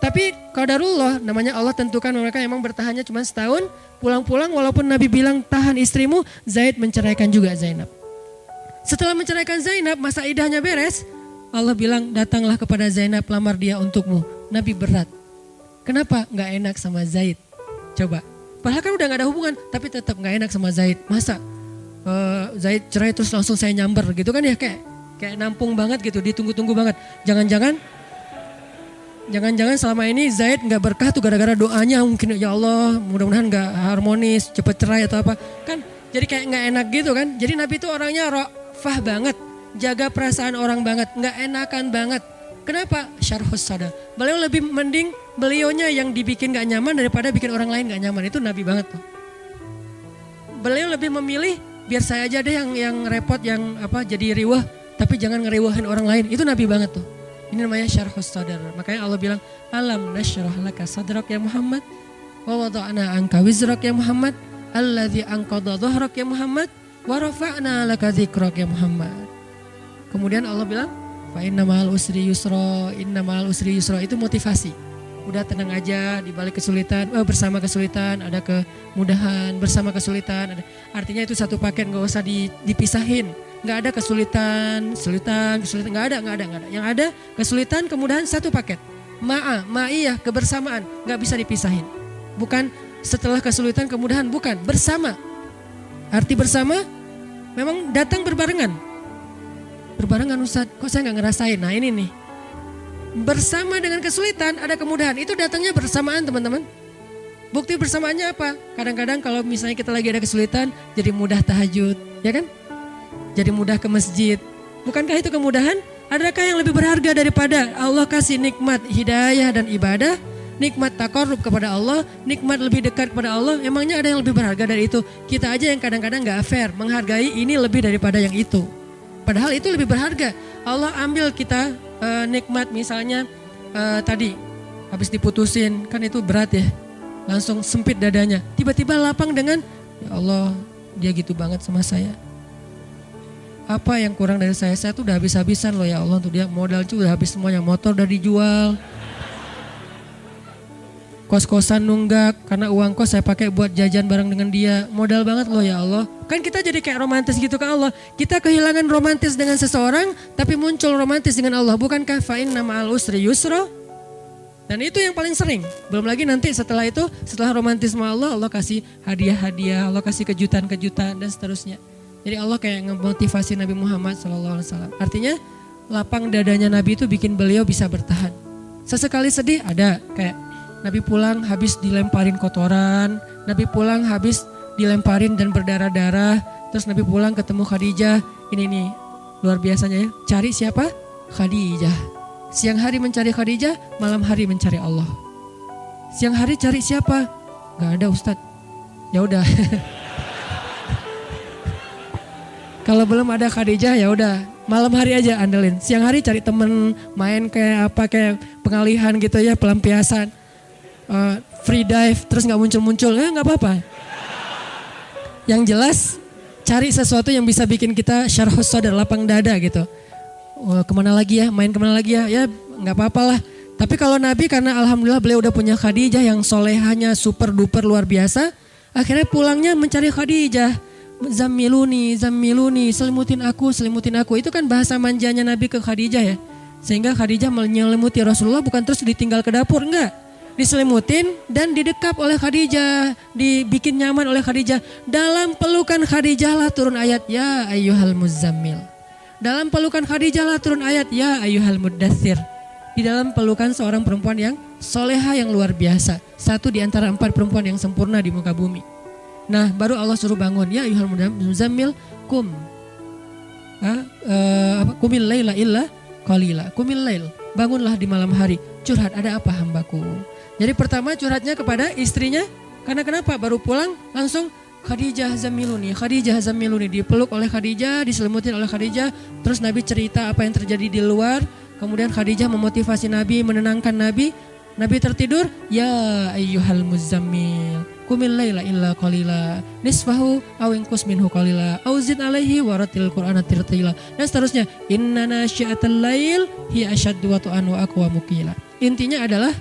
S1: Tapi qadarullah, namanya Allah tentukan mereka emang bertahannya cuma setahun, pulang-pulang walaupun Nabi bilang tahan istrimu, Zaid menceraikan juga Zainab. Setelah menceraikan Zainab, masa idahnya beres, Allah bilang datanglah kepada Zainab, lamar dia untukmu. Nabi berat. Kenapa? Gak enak sama Zaid. Coba, padahal kan udah gak ada hubungan, tapi tetap gak enak sama Zaid. Masa Zaid cerai terus langsung saya nyamber gitu kan ya, kayak nampung banget gitu, ditunggu-tunggu banget. Jangan-jangan selama ini Zaid gak berkah tuh gara-gara doanya, mungkin ya Allah mudah-mudahan gak harmonis, cepet cerai atau apa. Kan jadi kayak gak enak gitu kan. Jadi Nabi itu orangnya ra'fah banget, jaga perasaan orang banget, gak enakan banget. Kenapa? Syarhus sadar. Beliau lebih mending beliaunya yang dibikin gak nyaman daripada bikin orang lain gak nyaman. Itu Nabi banget tuh. Beliau lebih memilih biar saya aja deh yang repot, yang jadi riwah, tapi jangan ngeriwahin orang lain. Itu Nabi banget tuh. Ini namanya syarhus sadar. Makanya Allah bilang, alam nasyrah laka sadrak ya Muhammad, wa wada'na anka wizrak ya Muhammad, alladzi anqadha dhahrak ya Muhammad, wa rafa'na laka dzikrak ya Muhammad. Kemudian Allah bilang, fa inna ma'al usri yusra, inna ma'al usri yusra. Itu motivasi. Udah tenang aja di balik kesulitan, bersama kesulitan ada kemudahan, bersama kesulitan ada. Artinya itu satu paket, gak usah dipisahin. Gak ada kesulitan, gak ada. Yang ada kesulitan, kemudahan, satu paket. Ma'iyah, kebersamaan, gak bisa dipisahin. Bukan setelah kesulitan, kemudahan, bukan, bersama. Arti bersama memang datang berbarengan. Berbarengan Ustaz, kok saya gak ngerasain? Nah ini nih, bersama dengan kesulitan ada kemudahan, itu datangnya bersamaan teman-teman. Bukti bersamaannya apa? Kadang-kadang kalau misalnya kita lagi ada kesulitan, jadi mudah tahajud, ya kan? Jadi mudah ke masjid. Bukankah itu kemudahan? Adakah yang lebih berharga daripada Allah kasih nikmat hidayah dan ibadah, nikmat taqarrub kepada Allah, nikmat lebih dekat kepada Allah? Emangnya ada yang lebih berharga dari itu? Kita aja yang kadang-kadang gak fair, menghargai ini lebih daripada yang itu. Padahal itu lebih berharga. Allah ambil kita nikmat misalnya tadi habis diputusin, kan itu berat ya. Langsung sempit dadanya. Tiba-tiba lapang dengan, ya Allah dia gitu banget sama saya. Apa yang kurang dari saya tuh udah habis-habisan loh ya Allah, untuk dia modal tuh udah habis semuanya, motor udah dijual, kos-kosan nunggak karena uang kos saya pakai buat jajan bareng dengan dia, modal banget loh ya Allah. Kan kita jadi kayak romantis gitu ke Allah, kita kehilangan romantis dengan seseorang tapi muncul romantis dengan Allah. Bukankah fa inna ma'al usri yusra? Dan itu yang paling sering. Belum lagi nanti setelah itu, setelah romantis sama Allah, Allah kasih hadiah-hadiah, Allah kasih kejutan-kejutan dan seterusnya. Jadi Allah kayak ngemotivasi Nabi Muhammad SAW. Artinya lapang dadanya Nabi itu bikin beliau bisa bertahan. Sesekali sedih ada, kayak Nabi pulang habis dilemparin kotoran, Nabi pulang habis dilemparin dan berdarah-darah. Terus Nabi pulang ketemu Khadijah. Ini nih luar biasanya ya. Cari siapa? Khadijah. Siang hari mencari Khadijah, malam hari mencari Allah. Siang hari cari siapa? Gak ada Ustadz. Ya udah. Kalau belum ada Khadijah ya udah malam hari aja andelin. Siang hari cari temen main kayak apa kayak pengalihan gitu ya, pelampiasan, free dive terus nggak muncul-muncul ya nggak apa-apa. Yang jelas cari sesuatu yang bisa bikin kita syarhus sadar, lapang dada gitu. Kemana lagi ya, main kemana lagi ya, ya nggak apa-apa lah. Tapi kalau Nabi karena alhamdulillah beliau udah punya Khadijah yang solehanya super duper luar biasa, akhirnya pulangnya mencari Khadijah. Zammiluni, selimutin aku. Itu kan bahasa manjanya Nabi ke Khadijah ya. Sehingga Khadijah menyelimuti Rasulullah bukan terus ditinggal ke dapur, enggak. Diselimutin dan didekap oleh Khadijah, dibikin nyaman oleh Khadijah. Dalam pelukan Khadijah lah turun ayat ya ayyuhal muzammil. Dalam pelukan Khadijah lah turun ayat ya ayyuhal muddatsir. Di dalam pelukan seorang perempuan yang soleha yang luar biasa. Satu di antara 4 perempuan yang sempurna di muka bumi. Nah baru Allah suruh bangun ya ayyuhal muzammil kumil laila illa qalila. Kumil lail, bangunlah di malam hari. Curhat, ada apa hambaku? Jadi pertama curhatnya kepada istrinya. Karena kenapa? Baru pulang langsung Khadijah zammiluni, dipeluk oleh Khadijah, diselimutin oleh Khadijah. Terus Nabi cerita apa yang terjadi di luar. Kemudian Khadijah memotivasi Nabi, menenangkan Nabi. Nabi tertidur, ya ayyuhal muzammil kumil laila illa qalila nisfahu aw inqus minhu qalila aw zid alaihi waratil qur'ana tartila, dan seterusnya. Inna nasyi'atal lail hiya asyaddu wat'an wa aqwamu qila. Intinya adalah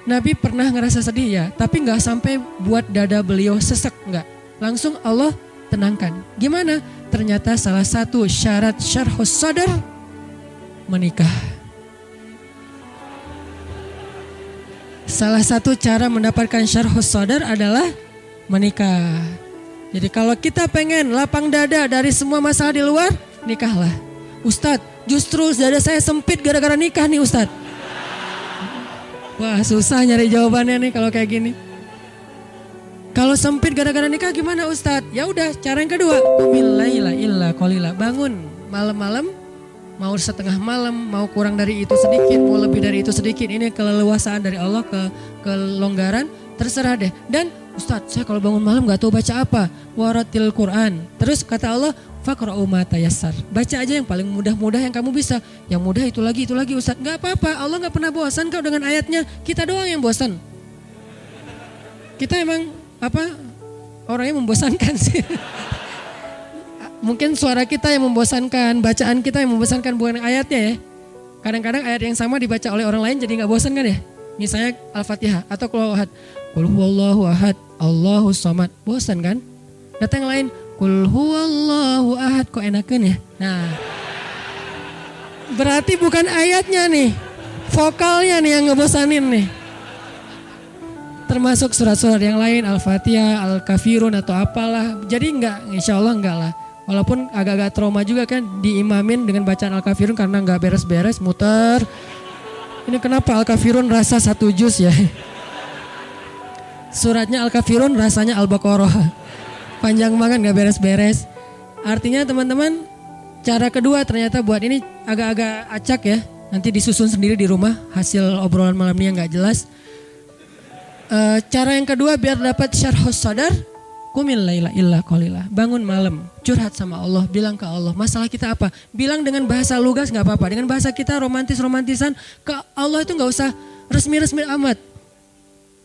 S1: Nabi pernah ngerasa sedih ya, tapi enggak sampai buat dada beliau sesek, enggak. Langsung Allah tenangkan. Gimana? Ternyata salah satu syarat syarhus sadar menikah. Salah satu cara mendapatkan syarhus sadar adalah menikah. Jadi kalau kita pengen lapang dada dari semua masalah di luar, nikahlah. Ustadz, justru dada saya sempit gara-gara nikah nih Ustadz. Wah susah nyari jawabannya nih kalau kayak gini. Kalau sempit gara-gara nikah gimana Ustadz? Ya udah, cara yang kedua, qumil laila illa qalila. Bangun malam-malam, mau setengah malam, mau kurang dari itu sedikit, mau lebih dari itu sedikit. Ini keleluasaan dari Allah, kelonggaran, terserah deh. Dan Ustadz, saya kalau bangun malam gak tahu baca apa. Waratil Quran. Terus kata Allah, faqra'u ma tayassar. Baca aja yang paling mudah-mudah yang kamu bisa. Yang mudah itu lagi Ustadz. Gak apa-apa, Allah gak pernah bosan kok dengan ayatnya. Kita doang yang bosan. Kita emang orangnya membosankan sih. Mungkin suara kita yang membosankan, bacaan kita yang membosankan, bukan ayatnya ya. Kadang-kadang ayat yang sama dibaca oleh orang lain jadi gak bosan kan ya. Misalnya Al-Fatihah atau Qul Ahad. Qul huwallahu ahad, Allahus samad. Bosan kan? Datang yang lain, Qul huwallahu ahad, kok enakan ya. Nah, berarti bukan ayatnya nih, vokalnya nih yang ngebosanin nih. Termasuk surat-surat yang lain, Al-Fatihah, Al-Kafirun atau apalah. Jadi insya Allah enggak lah. Walaupun agak-agak trauma juga kan diimamin dengan bacaan Al-Kafirun karena enggak beres-beres, muter. Ini kenapa Al-Kafirun rasa 1 juz ya. Suratnya Al-Kafirun rasanya Al-Baqarah. Panjang banget enggak beres-beres. Artinya teman-teman, cara kedua ternyata buat ini agak-agak acak ya. Nanti disusun sendiri di rumah hasil obrolan malam ini yang enggak jelas. Cara yang kedua biar dapat syarhus sadar, qumil laila illa qalila. Bangun malam, curhat sama Allah, bilang ke Allah, masalah kita apa? Bilang dengan bahasa lugas gak apa-apa, dengan bahasa kita romantis-romantisan, ke Allah itu gak usah resmi-resmi amat.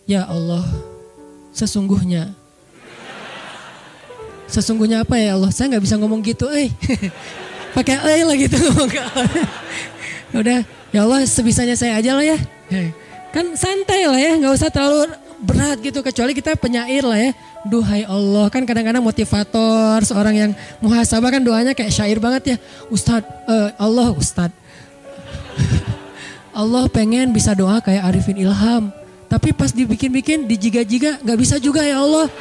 S1: Ya Allah, sesungguhnya apa ya Allah? Saya gak bisa ngomong gitu, pakai lah gitu ngomong ke Allah. Udah, ya Allah sebisanya saya aja lah ya. Kan santai lah ya, gak usah terlalu berat gitu, kecuali kita penyair lah ya. Duhai Allah, kan kadang-kadang motivator, seorang yang muhasabah kan doanya kayak syair banget ya. Ustadz. Allah pengen bisa doa kayak Arifin Ilham. Tapi pas dibikin-bikin, dijiga-jiga gak bisa juga ya Allah.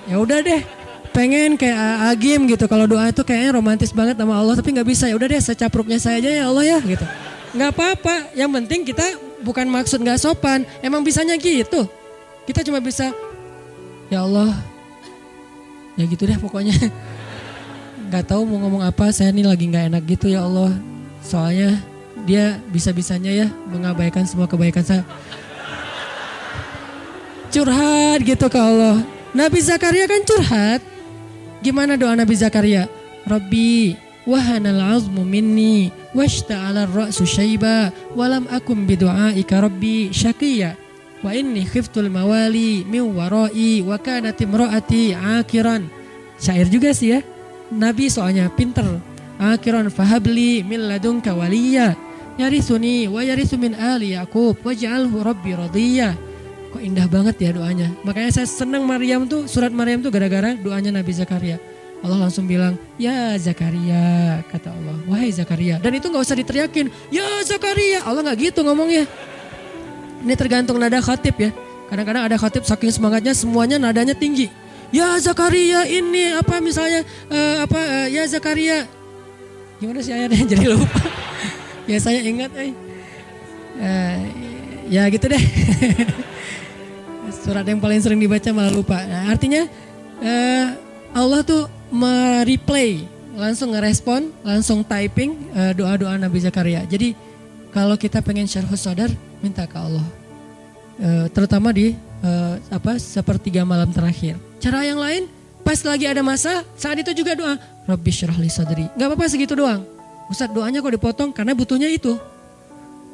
S1: Ya udah deh, pengen kayak Agim gitu. Kalau doa itu kayaknya romantis banget sama Allah, tapi gak bisa. Ya udah deh, secapruknya saya aja ya Allah ya gitu. Gak apa-apa, yang penting kita bukan maksud gak sopan, emang bisanya gitu. Kita cuma bisa, ya Allah, ya gitu deh pokoknya. Gak tahu mau ngomong apa, saya nih lagi gak enak gitu ya Allah. Soalnya dia bisa-bisanya ya mengabaikan semua kebaikan saya. Curhat gitu ke Allah. Nabi Zakaria kan curhat. Gimana doa Nabi Zakaria? Rabbi wahanal azmu minni washta'ala ar-ra'su syaiba walam akum bidu'aika rabbi syaqiya wa inni khiftul mawali min warai wa kanat imraati akiran. Syair juga sih ya. Nabi soalnya pinter. Akiran fahabli min ladunka waliya yarithuni wa yarithu min ali Yaqub waj'alhu rabbi radiyya. Kok indah banget ya doanya. Makanya saya senang Maryam tuh, surat Maryam tuh gara-gara doanya Nabi Zakaria. Allah langsung bilang, ya Zakaria, kata Allah, wahai Zakaria. Dan itu gak usah diteriakin, ya Zakaria. Allah gak gitu ngomongnya. Ini tergantung nada khatib ya. Kadang-kadang ada khatib saking semangatnya semuanya nadanya tinggi. Ya Zakaria ini apa misalnya, ya Zakaria. Gimana sih ayatnya jadi lupa. Ya saya ingat ya gitu deh. Surat yang paling sering dibaca malah lupa. Nah, artinya Allah tuh mereplay, langsung ngerespon, langsung typing doa-doa Nabi Zakaria. Jadi kalau kita pengen syarhus sadar, minta ke Allah. Terutama di sepertiga malam terakhir. Cara yang lain, pas lagi ada masa, saat itu juga doa. Rabbi syrah li sadri. Gak apa-apa segitu doang. Ustadz doanya kok dipotong karena butuhnya itu.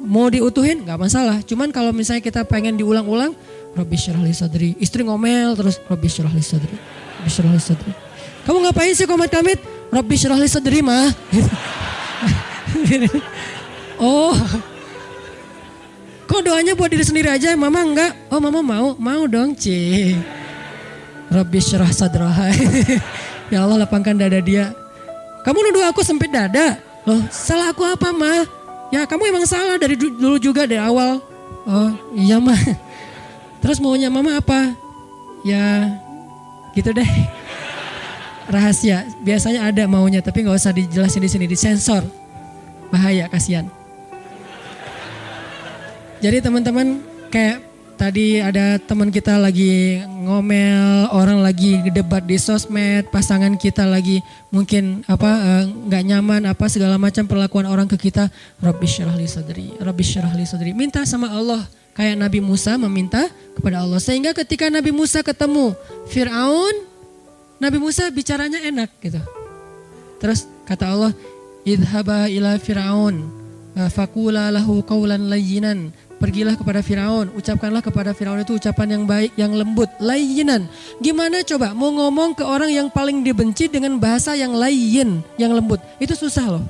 S1: Mau diutuhin gak masalah. Cuman kalau misalnya kita pengen diulang-ulang, Rabbi syrah li sadri. Istri ngomel terus Rabbi syrah li sadri. Rabbi syrah li sadri. Kamu ngapain sih komat kamit? Rabbi syrah li sadri mah. Oh. Kok doanya buat diri sendiri aja, mama enggak? Oh mama mau dong Ci. Rabbi syrah sadraha. Ya Allah lapangkan dada dia. Kamu nuduh aku sempit dada. Loh salah aku apa mah? Ya kamu emang salah dari dulu juga dari awal. Oh iya mah. Terus maunya mama apa? Ya gitu deh. Rahasia. Biasanya ada maunya tapi gak usah dijelasin di sini, disensor. Bahaya, kasihan. Jadi teman-teman kayak tadi ada teman kita lagi ngomel, orang lagi debat di sosmed, pasangan kita lagi mungkin nggak nyaman segala macam perlakuan orang ke kita. Rabbi syrah li sadri, Rabbi syrah li sadri. Minta sama Allah kayak Nabi Musa meminta kepada Allah. Sehingga ketika Nabi Musa ketemu Fir'aun, Nabi Musa bicaranya enak gitu. Terus kata Allah, idhaba ila Fir'aun faqula lahu qawlan layyinan. Pergilah kepada Firaun, ucapkanlah kepada Firaun itu ucapan yang baik, yang lembut, layyinan. Gimana coba mau ngomong ke orang yang paling dibenci dengan bahasa yang layyin, yang lembut. Itu susah loh.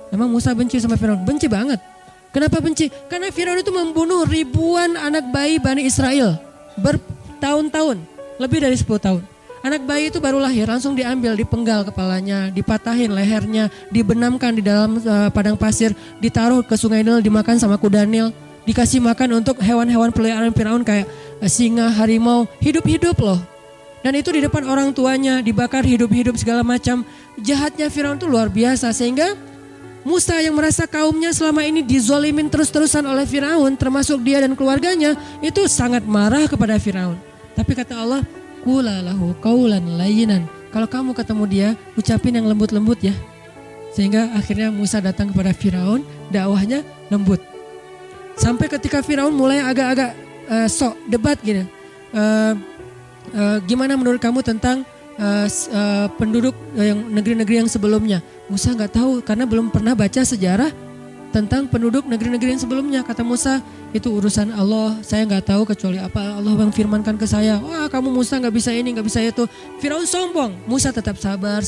S1: Emang Musa benci sama Firaun? Benci banget. Kenapa benci? Karena Firaun itu membunuh ribuan anak bayi Bani Israel. Bertahun-tahun, lebih dari 10 tahun. Anak bayi itu baru lahir, langsung diambil, dipenggal kepalanya, dipatahin lehernya, dibenamkan di dalam padang pasir, ditaruh ke sungai Nil, dimakan sama kuda Nil. Dikasih makan untuk hewan-hewan peliharaan Firaun kayak singa, harimau, hidup-hidup loh. Dan itu di depan orang tuanya, dibakar hidup-hidup segala macam. Jahatnya Firaun itu luar biasa sehingga Musa yang merasa kaumnya selama ini dizolimin terus-terusan oleh Firaun, termasuk dia dan keluarganya, itu sangat marah kepada Firaun. Tapi kata Allah, qula lahu qawlan layyinan. Kalau kamu ketemu dia, ucapin yang lembut-lembut ya. Sehingga akhirnya Musa datang kepada Firaun, dakwahnya lembut. Sampai ketika Firaun mulai agak-agak sok debat gini. Gimana menurut kamu tentang penduduk yang negeri-negeri yang sebelumnya? Musa nggak tahu karena belum pernah baca sejarah tentang penduduk negeri-negeri yang sebelumnya. Kata Musa, itu urusan Allah. Saya nggak tahu kecuali apa Allah yang firmankan ke saya. Wah kamu Musa nggak bisa ini, nggak bisa itu. Firaun sombong. Musa tetap sabar.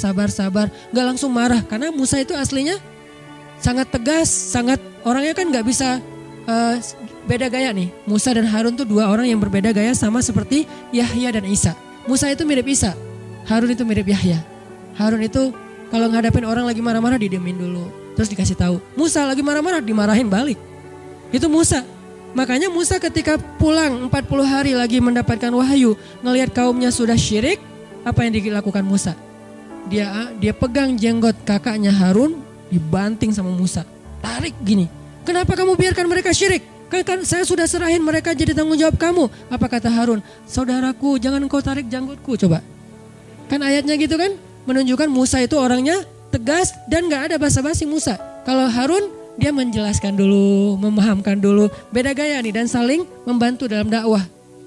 S1: Nggak langsung marah karena Musa itu aslinya sangat tegas, sangat orangnya kan nggak bisa. Beda gaya nih. Musa dan Harun tuh dua orang yang berbeda gaya sama seperti Yahya dan Isa. Musa itu mirip Isa, Harun itu mirip Yahya. Harun itu kalau ngadapin orang lagi marah-marah didiemin dulu, terus dikasih tahu. Musa lagi marah-marah dimarahin balik. Itu Musa. Makanya Musa ketika pulang 40 hari lagi mendapatkan wahyu, ngelihat kaumnya sudah syirik, apa yang dilakukan Musa? Dia pegang jenggot kakaknya Harun, dibanting sama Musa. Tarik gini. Kenapa kamu biarkan mereka syirik? Kan saya sudah serahin mereka jadi tanggung jawab kamu. Apa kata Harun? Saudaraku, jangan engkau tarik janggutku. Coba. Kan ayatnya gitu kan? Menunjukkan Musa itu orangnya tegas dan gak ada basa-basi Musa. Kalau Harun dia menjelaskan dulu, memahamkan dulu. Beda gaya nih dan saling membantu dalam dakwah.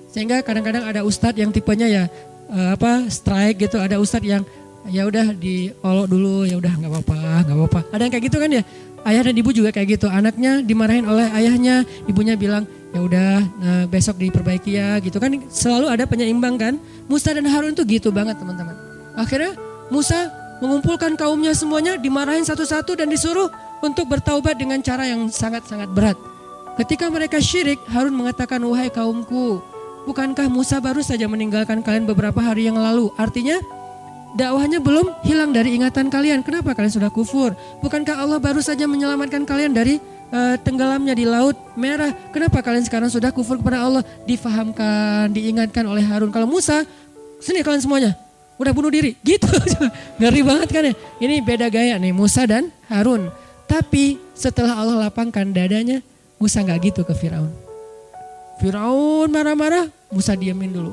S1: Sehingga kadang-kadang ada ustadz yang tipenya ya strike gitu. Ada ustadz yang ya udah diolok dulu, ya udah nggak apa-apa. Ada yang kayak gitu kan ya. Ayah dan ibu juga kayak gitu. Anaknya dimarahin oleh ayahnya, ibunya bilang ya udah besok diperbaiki ya gitu kan. Selalu ada penyeimbang kan. Musa dan Harun tuh gitu banget teman-teman. Akhirnya Musa mengumpulkan kaumnya semuanya, dimarahin satu-satu dan disuruh untuk bertaubat dengan cara yang sangat-sangat berat. Ketika mereka syirik, Harun mengatakan, wahai kaumku, bukankah Musa baru saja meninggalkan kalian beberapa hari yang lalu? Artinya dakwahnya belum hilang dari ingatan kalian. Kenapa kalian sudah kufur? Bukankah Allah baru saja menyelamatkan kalian dari tenggelamnya di Laut Merah? Kenapa kalian sekarang sudah kufur kepada Allah? Difahamkan, diingatkan oleh Harun. Kalau Musa, sini kalian semuanya, udah bunuh diri. Gitu, ngeri banget kan ya. Ini beda gaya nih Musa dan Harun. Tapi setelah Allah lapangkan dadanya, Musa gak gitu ke Firaun. Firaun marah-marah, Musa diamin dulu.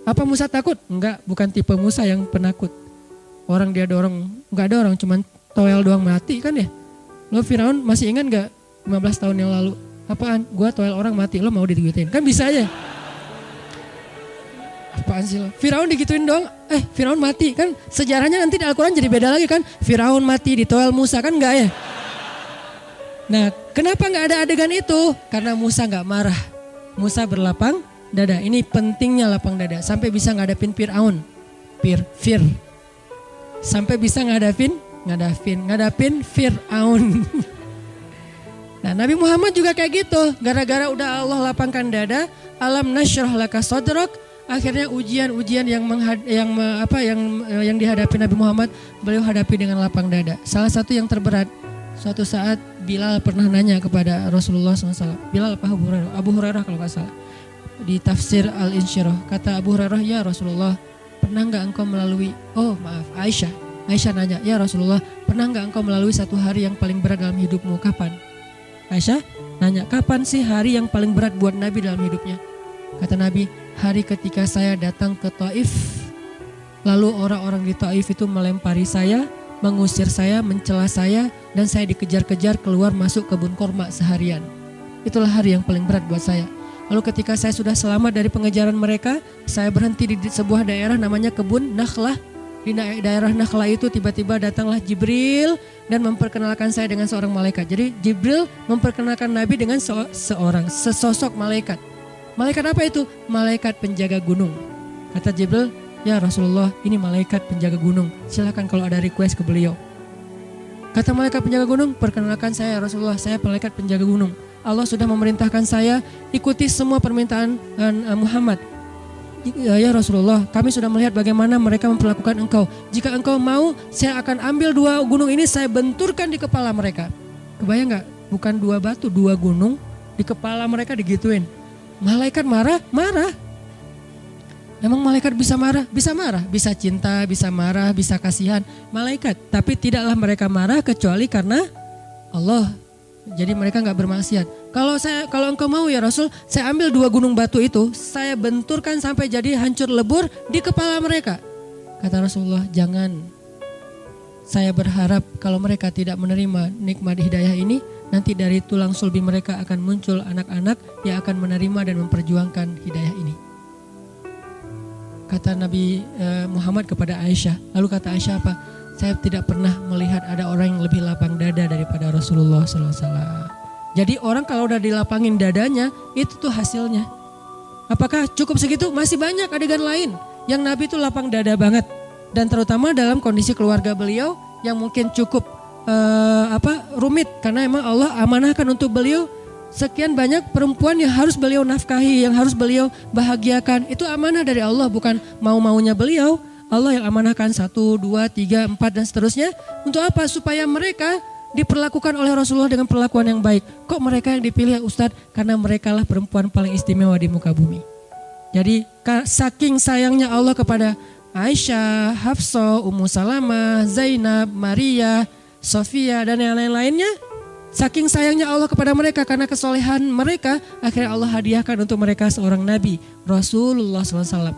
S1: Apa Musa takut? Enggak, bukan tipe Musa yang penakut. Orang dia dorong, enggak ada orang, cuman toel doang mati kan ya. Lo Firaun masih ingat gak 15 tahun yang lalu? Apaan? Gua toel orang mati, lo mau digituin? Kan bisa aja. Apaan sih lo? Firaun digituin dong, Firaun mati kan. Sejarahnya nanti di Al-Quran jadi beda lagi kan. Firaun mati di toel Musa kan enggak ya. Nah kenapa enggak ada adegan itu? Karena Musa enggak marah. Musa berlapang dada. Ini pentingnya lapang dada. Sampai bisa ngadapin Fir'aun. Fir. Sampai bisa ngadapin Fir'aun. Nah Nabi Muhammad juga kayak gitu. Gara-gara udah Allah lapangkan dada. Alam nasyrah laka sadrak. Akhirnya ujian-ujian yang dihadapi Nabi Muhammad, beliau hadapi dengan lapang dada. Salah satu yang terberat, suatu saat Bilal pernah nanya kepada Rasulullah SAW. Bilal apa Abu Hurairah kalau nggak salah. Di tafsir Al-Insyirah, kata Abu Hurairah, ya Rasulullah, pernah nggak engkau melalui, Aisyah nanya, ya Rasulullah, pernah nggak engkau melalui satu hari yang paling berat dalam hidupmu, kapan? Aisyah nanya, kapan sih hari yang paling berat buat Nabi dalam hidupnya? Kata Nabi, hari ketika saya datang ke Taif, lalu orang-orang di Taif itu melempari saya, mengusir saya, mencela saya, dan saya dikejar-kejar keluar masuk kebun korma seharian. Itulah hari yang paling berat buat saya. Lalu ketika saya sudah selamat dari pengejaran mereka, saya berhenti di sebuah daerah namanya kebun Nakhlah. Di daerah Nakhlah itu tiba-tiba datanglah Jibril dan memperkenalkan saya dengan seorang malaikat. Jadi Jibril memperkenalkan Nabi dengan sesosok malaikat. Malaikat apa itu? Malaikat penjaga gunung. Kata Jibril, ya Rasulullah, ini malaikat penjaga gunung. Silakan kalau ada request ke beliau. Kata malaikat penjaga gunung, perkenalkan saya Rasulullah, saya malaikat penjaga gunung. Allah sudah memerintahkan saya ikuti semua permintaan Muhammad. Ya Rasulullah, kami sudah melihat bagaimana mereka memperlakukan engkau. Jika engkau mau, saya akan ambil 2 gunung ini, saya benturkan di kepala mereka. Kebayang gak? Bukan 2 batu, 2 gunung di kepala mereka digituin. Malaikat marah. Emang malaikat bisa marah? Bisa marah, bisa cinta, bisa marah, bisa kasihan. Malaikat, tapi tidaklah mereka marah kecuali karena Allah. Jadi mereka gak bermaksiat. Kalau engkau mau ya Rasul, saya ambil 2 gunung batu itu, saya benturkan sampai jadi hancur lebur di kepala mereka. Kata Rasulullah, jangan. Saya berharap kalau mereka tidak menerima nikmat hidayah ini, nanti dari tulang sulbi mereka akan muncul anak-anak yang akan menerima dan memperjuangkan hidayah ini. Kata Nabi Muhammad kepada Aisyah. Lalu kata Aisyah apa? Saya tidak pernah melihat ada orang yang lebih lapang dada daripada Rasulullah SAW. Jadi orang kalau udah dilapangin dadanya, itu tuh hasilnya. Apakah cukup segitu? Masih banyak adegan lain yang Nabi tuh lapang dada banget. Dan terutama dalam kondisi keluarga beliau yang mungkin cukup rumit. Karena emang Allah amanahkan untuk beliau sekian banyak perempuan yang harus beliau nafkahi, yang harus beliau bahagiakan. Itu amanah dari Allah, bukan mau-maunya beliau. Allah yang amanahkan 1, 2, 3, 4 dan seterusnya. Untuk apa? Supaya mereka diperlakukan oleh Rasulullah dengan perlakuan yang baik. Kok mereka yang dipilih Ustadz? Karena mereka lah perempuan paling istimewa di muka bumi. Jadi saking sayangnya Allah kepada Aisyah, Hafsah, Ummu Salamah, Zainab, Maria, Sofia dan yang lain-lainnya. Saking sayangnya Allah kepada mereka karena kesolehan mereka, akhirnya Allah hadiahkan untuk mereka seorang nabi, Rasulullah SAW.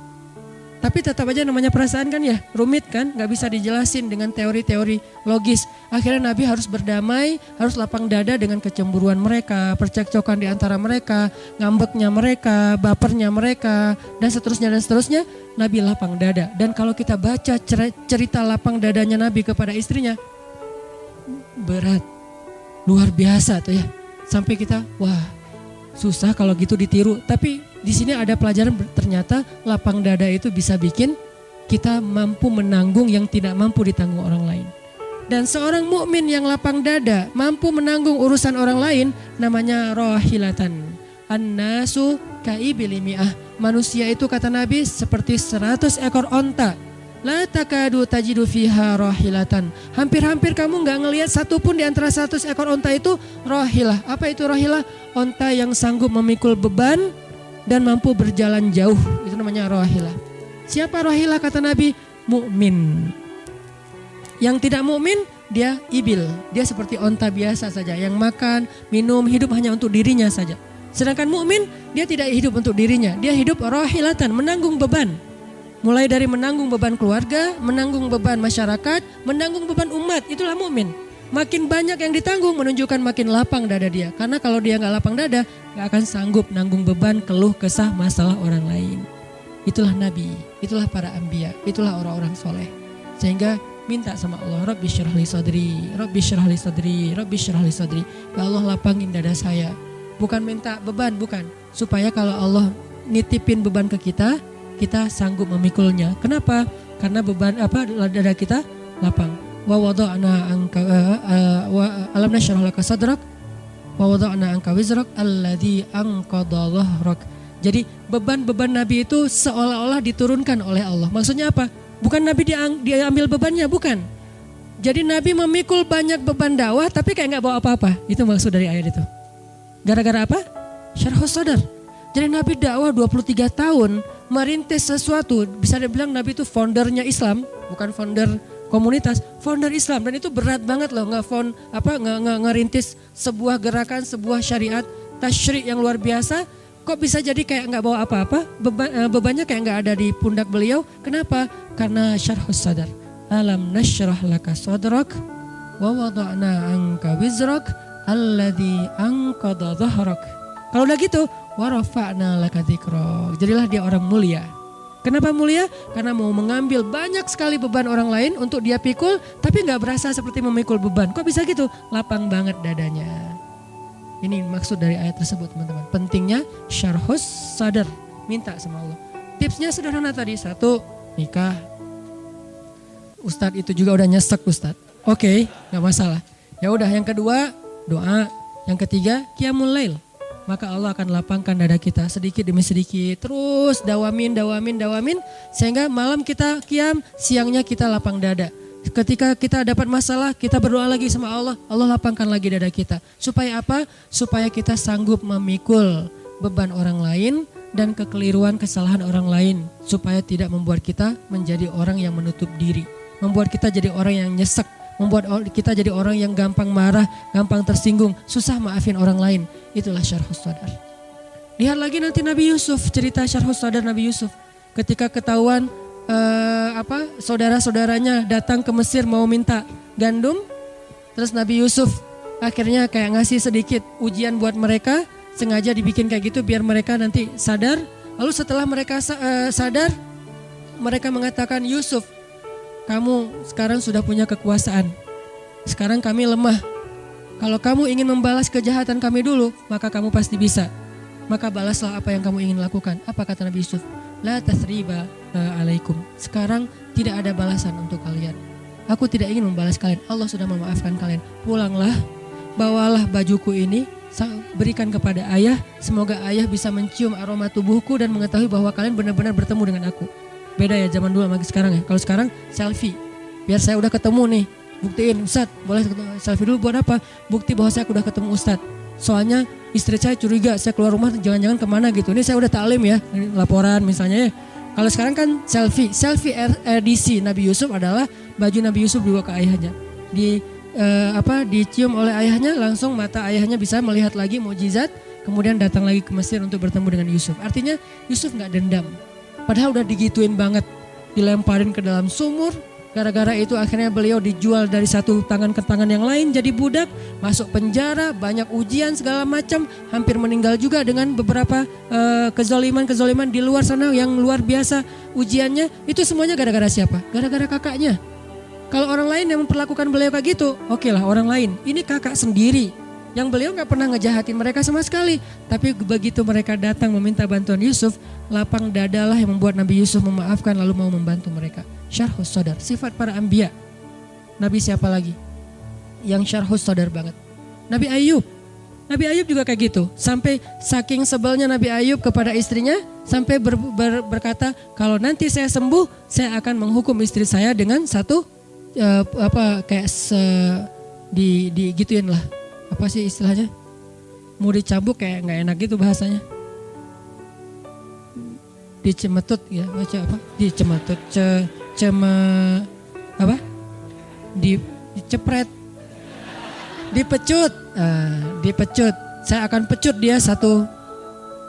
S1: Tapi tetap aja namanya perasaan kan ya, rumit kan, gak bisa dijelasin dengan teori-teori logis. Akhirnya Nabi harus berdamai, harus lapang dada dengan kecemburuan mereka, percekcokan di antara mereka, ngambeknya mereka, bapernya mereka, dan seterusnya. Nabi lapang dada. Dan kalau kita baca cerita lapang dadanya Nabi kepada istrinya, berat, luar biasa tuh ya. Sampai kita, wah susah kalau gitu ditiru. Tapi di sini ada pelajaran, ternyata lapang dada itu bisa bikin kita mampu menanggung yang tidak mampu ditanggung orang lain. Dan seorang mukmin yang lapang dada mampu menanggung urusan orang lain namanya rohilatan. An-nasu kaibilimi'ah. Manusia itu kata Nabi seperti 100 ekor onta. La takadu tajidu fiha rohilatan. Hampir-hampir kamu gak ngelihat satupun di antara 100 ekor onta itu rohilah. Apa itu rohilah? Onta yang sanggup memikul beban dan mampu berjalan jauh, itu namanya rohilah. Siapa rohilah kata Nabi? Mukmin. Yang tidak mukmin dia ibil, dia seperti onta biasa saja yang makan, minum, hidup hanya untuk dirinya saja. Sedangkan mukmin dia tidak hidup untuk dirinya, dia hidup rohilatan, menanggung beban. Mulai dari menanggung beban keluarga, menanggung beban masyarakat, menanggung beban umat, itulah mukmin. Makin banyak yang ditanggung menunjukkan makin lapang dada dia. Karena kalau dia gak lapang dada, gak akan sanggup nanggung beban, keluh, kesah, masalah orang lain. Itulah Nabi, itulah para anbiya, itulah orang-orang soleh. Sehingga minta sama Allah, Rabbi syrah li sadri, Rabbi syrah li sadri, Rabbi syrah li sadri. Ya Allah lapangin dada saya. Bukan minta beban, bukan. Supaya kalau Allah nitipin beban ke kita sanggup memikulnya. Kenapa? Karena beban dada kita lapang. Wa wada'na anka alam nashrah laka sadrak wa wada'na anka wizrak alladzi anqadha dhahrak. Jadi beban-beban Nabi itu seolah-olah diturunkan oleh Allah. Maksudnya apa? Bukan Nabi diambil bebannya, bukan. Jadi Nabi memikul banyak beban dakwah tapi kayak enggak bawa apa-apa. Itu maksud dari ayat itu. Gara-gara apa? Syarhus sadar. Jadi Nabi dakwah 23 tahun merintis sesuatu. Bisa dibilang Nabi itu foundernya Islam, bukan founder komunitas, founder Islam. Dan itu berat banget loh, ngerintis sebuah gerakan, sebuah syariat tasyri' yang luar biasa. Kok bisa jadi kayak nggak bawa apa-apa, bebannya kayak nggak ada di pundak beliau. Kenapa? Karena syarhus sadar. Alam nashrah laka sadrak wa wada'na anka wizrak alladzi anqadha dhahrak. Kalau udah gitu, wa rafa'na laka dzikrak. Jadilah dia orang mulia. Kenapa mulia? Karena mau mengambil banyak sekali beban orang lain untuk dia pikul, tapi gak berasa seperti memikul beban. Kok bisa gitu? Lapang banget dadanya. Ini maksud dari ayat tersebut teman-teman. Pentingnya syarhus sadar. Minta sama Allah. Tipsnya sederhana tadi. 1, nikah. Ustadz itu juga udah nyesek Ustadz. Oke, gak masalah. Ya udah, yang kedua doa. Yang ketiga qiyamul lail. Maka Allah akan lapangkan dada kita sedikit demi sedikit. Terus dawamin. Sehingga malam kita qiyam, siangnya kita lapang dada. Ketika kita dapat masalah, kita berdoa lagi sama Allah. Allah lapangkan lagi dada kita. Supaya apa? Supaya kita sanggup memikul beban orang lain dan kekeliruan, kesalahan orang lain. Supaya tidak membuat kita menjadi orang yang menutup diri. Membuat kita jadi orang yang nyesek. Membuat kita jadi orang yang gampang marah, gampang tersinggung, susah maafin orang lain. Itulah syarhus sadar. Lihat lagi nanti Nabi Yusuf, cerita syarhus sadar Nabi Yusuf. Ketika ketahuan saudara-saudaranya datang ke Mesir mau minta gandum, terus Nabi Yusuf akhirnya kayak ngasih sedikit ujian buat mereka, sengaja dibikin kayak gitu biar mereka nanti sadar. Lalu setelah mereka sadar, mereka mengatakan, Yusuf, kamu sekarang sudah punya kekuasaan. Sekarang kami lemah. Kalau kamu ingin membalas kejahatan kami dulu, maka kamu pasti bisa. Maka balaslah apa yang kamu ingin lakukan. Apa kata Nabi Yusuf? La tathriba alaikum. Sekarang tidak ada balasan untuk kalian. Aku tidak ingin membalas kalian. Allah sudah memaafkan kalian. Pulanglah, bawalah bajuku ini, berikan kepada ayah. Semoga ayah bisa mencium aroma tubuhku dan mengetahui bahwa kalian benar-benar bertemu dengan aku. Beda ya zaman dulu sama sekarang ya. Kalau sekarang selfie. Biar saya udah ketemu nih. Buktiin, Ustadz boleh selfie dulu buat apa? Bukti bahwa saya udah ketemu Ustadz. Soalnya istri saya curiga saya keluar rumah jangan-jangan kemana gitu. Ini saya udah taklim ya. Laporan misalnya ya. Kalau sekarang kan selfie. Selfie edisi Nabi Yusuf adalah baju Nabi Yusuf dibawa ke ayahnya. dicium oleh ayahnya, langsung mata ayahnya bisa melihat lagi mukjizat, kemudian datang lagi ke Mesir untuk bertemu dengan Yusuf. Artinya Yusuf nggak dendam, padahal udah digituin banget, dilemparin ke dalam sumur. Gara-gara itu akhirnya beliau dijual dari satu tangan ke tangan yang lain, jadi budak, masuk penjara, banyak ujian segala macam, hampir meninggal juga dengan beberapa kezaliman di luar sana yang luar biasa ujiannya. Itu semuanya gara-gara siapa? Gara-gara kakaknya. Kalau orang lain yang memperlakukan beliau kayak gitu, oke lah orang lain. Ini kakak sendiri yang beliau gak pernah ngejahatin mereka sama sekali. Tapi begitu mereka datang meminta bantuan Yusuf, lapang dadalah yang membuat Nabi Yusuf memaafkan lalu mau membantu mereka. Syarhus sodar, sifat para anbiya. Nabi siapa lagi yang syarhus sodar banget? Nabi Ayub. Nabi Ayub juga kayak gitu. Sampai saking sebelnya Nabi Ayub kepada istrinya, sampai berkata, kalau nanti saya sembuh, saya akan menghukum istri saya dengan satu digituin lah. Apa sih istilahnya? Mau dicambuk kayak nggak enak gitu bahasanya. Dicemetut ya, baca apa? Dicemetut, dicepret, dipecut, dipecut. Saya akan pecut dia satu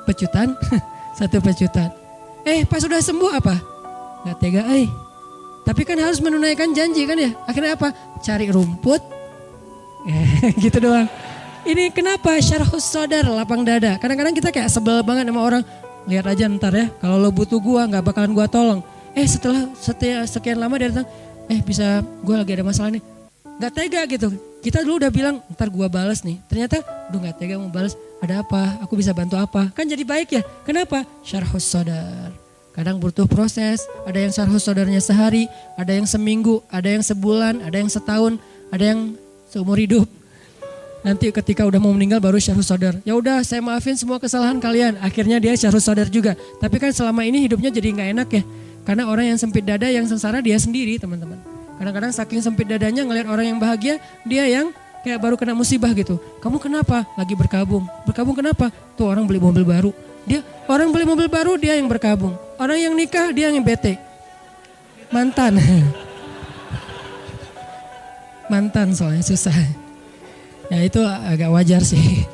S1: pecutan, satu pecutan. Pas sudah sembuh apa? Nggak tega, Tapi kan harus menunaikan janji kan ya. Akhirnya apa? Cari rumput. Gitu doang. Ini kenapa? Syarhus sodar, lapang dada. Kadang-kadang kita kayak sebel banget sama orang. Lihat aja ntar ya. Kalau lo butuh gua gak bakalan gua tolong. Setelah sekian lama dia datang. Bisa gua lagi ada masalah nih. Gak tega gitu. Kita dulu udah bilang ntar gua balas nih. Ternyata udah gak tega mau balas. Ada apa? Aku bisa bantu apa? Kan jadi baik ya. Kenapa? Syarhus sodar. Kadang butuh proses, ada yang syarhus sodarnya sehari, ada yang seminggu, ada yang sebulan, ada yang setahun, ada yang seumur hidup. Nanti ketika udah mau meninggal baru syarhus sodar. Ya udah saya maafin semua kesalahan kalian, akhirnya dia syarhus sodar juga. Tapi kan selama ini hidupnya jadi gak enak ya. Karena orang yang sempit dada yang sengsara dia sendiri teman-teman. Kadang-kadang saking sempit dadanya ngelihat orang yang bahagia, dia yang kayak baru kena musibah gitu. Kamu kenapa? Lagi berkabung. Berkabung kenapa? Tuh orang beli mobil baru. Orang beli mobil baru dia yang berkabung. Orang yang nikah dia yang bete. Mantan. Mantan soalnya susah. Ya itu agak wajar sih.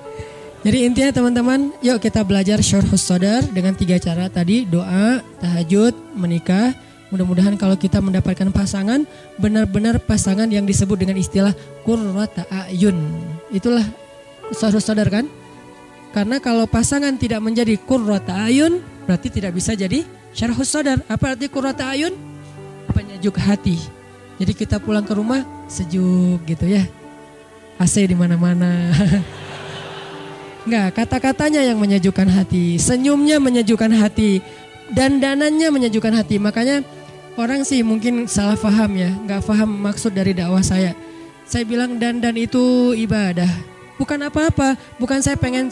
S1: Jadi intinya teman-teman, yuk kita belajar syarhus sodar dengan 3 cara tadi. Doa, tahajud, menikah. Mudah-mudahan kalau kita mendapatkan pasangan, benar-benar pasangan yang disebut dengan istilah qurrata a'yun. Itulah syarhus sodar kan? Karena kalau pasangan tidak menjadi qurrata ayun, berarti tidak bisa jadi syarhus sodar. Apa arti qurrata ayun? Penyejuk hati. Jadi kita pulang ke rumah sejuk gitu ya. AC di mana-mana. Enggak, kata-katanya yang menyejukkan hati, senyumnya menyejukkan hati, dandanannya menyejukkan hati. Makanya orang sih mungkin salah paham ya, enggak paham maksud dari dakwah saya. Saya bilang dandan itu ibadah. Bukan apa-apa, bukan saya pengen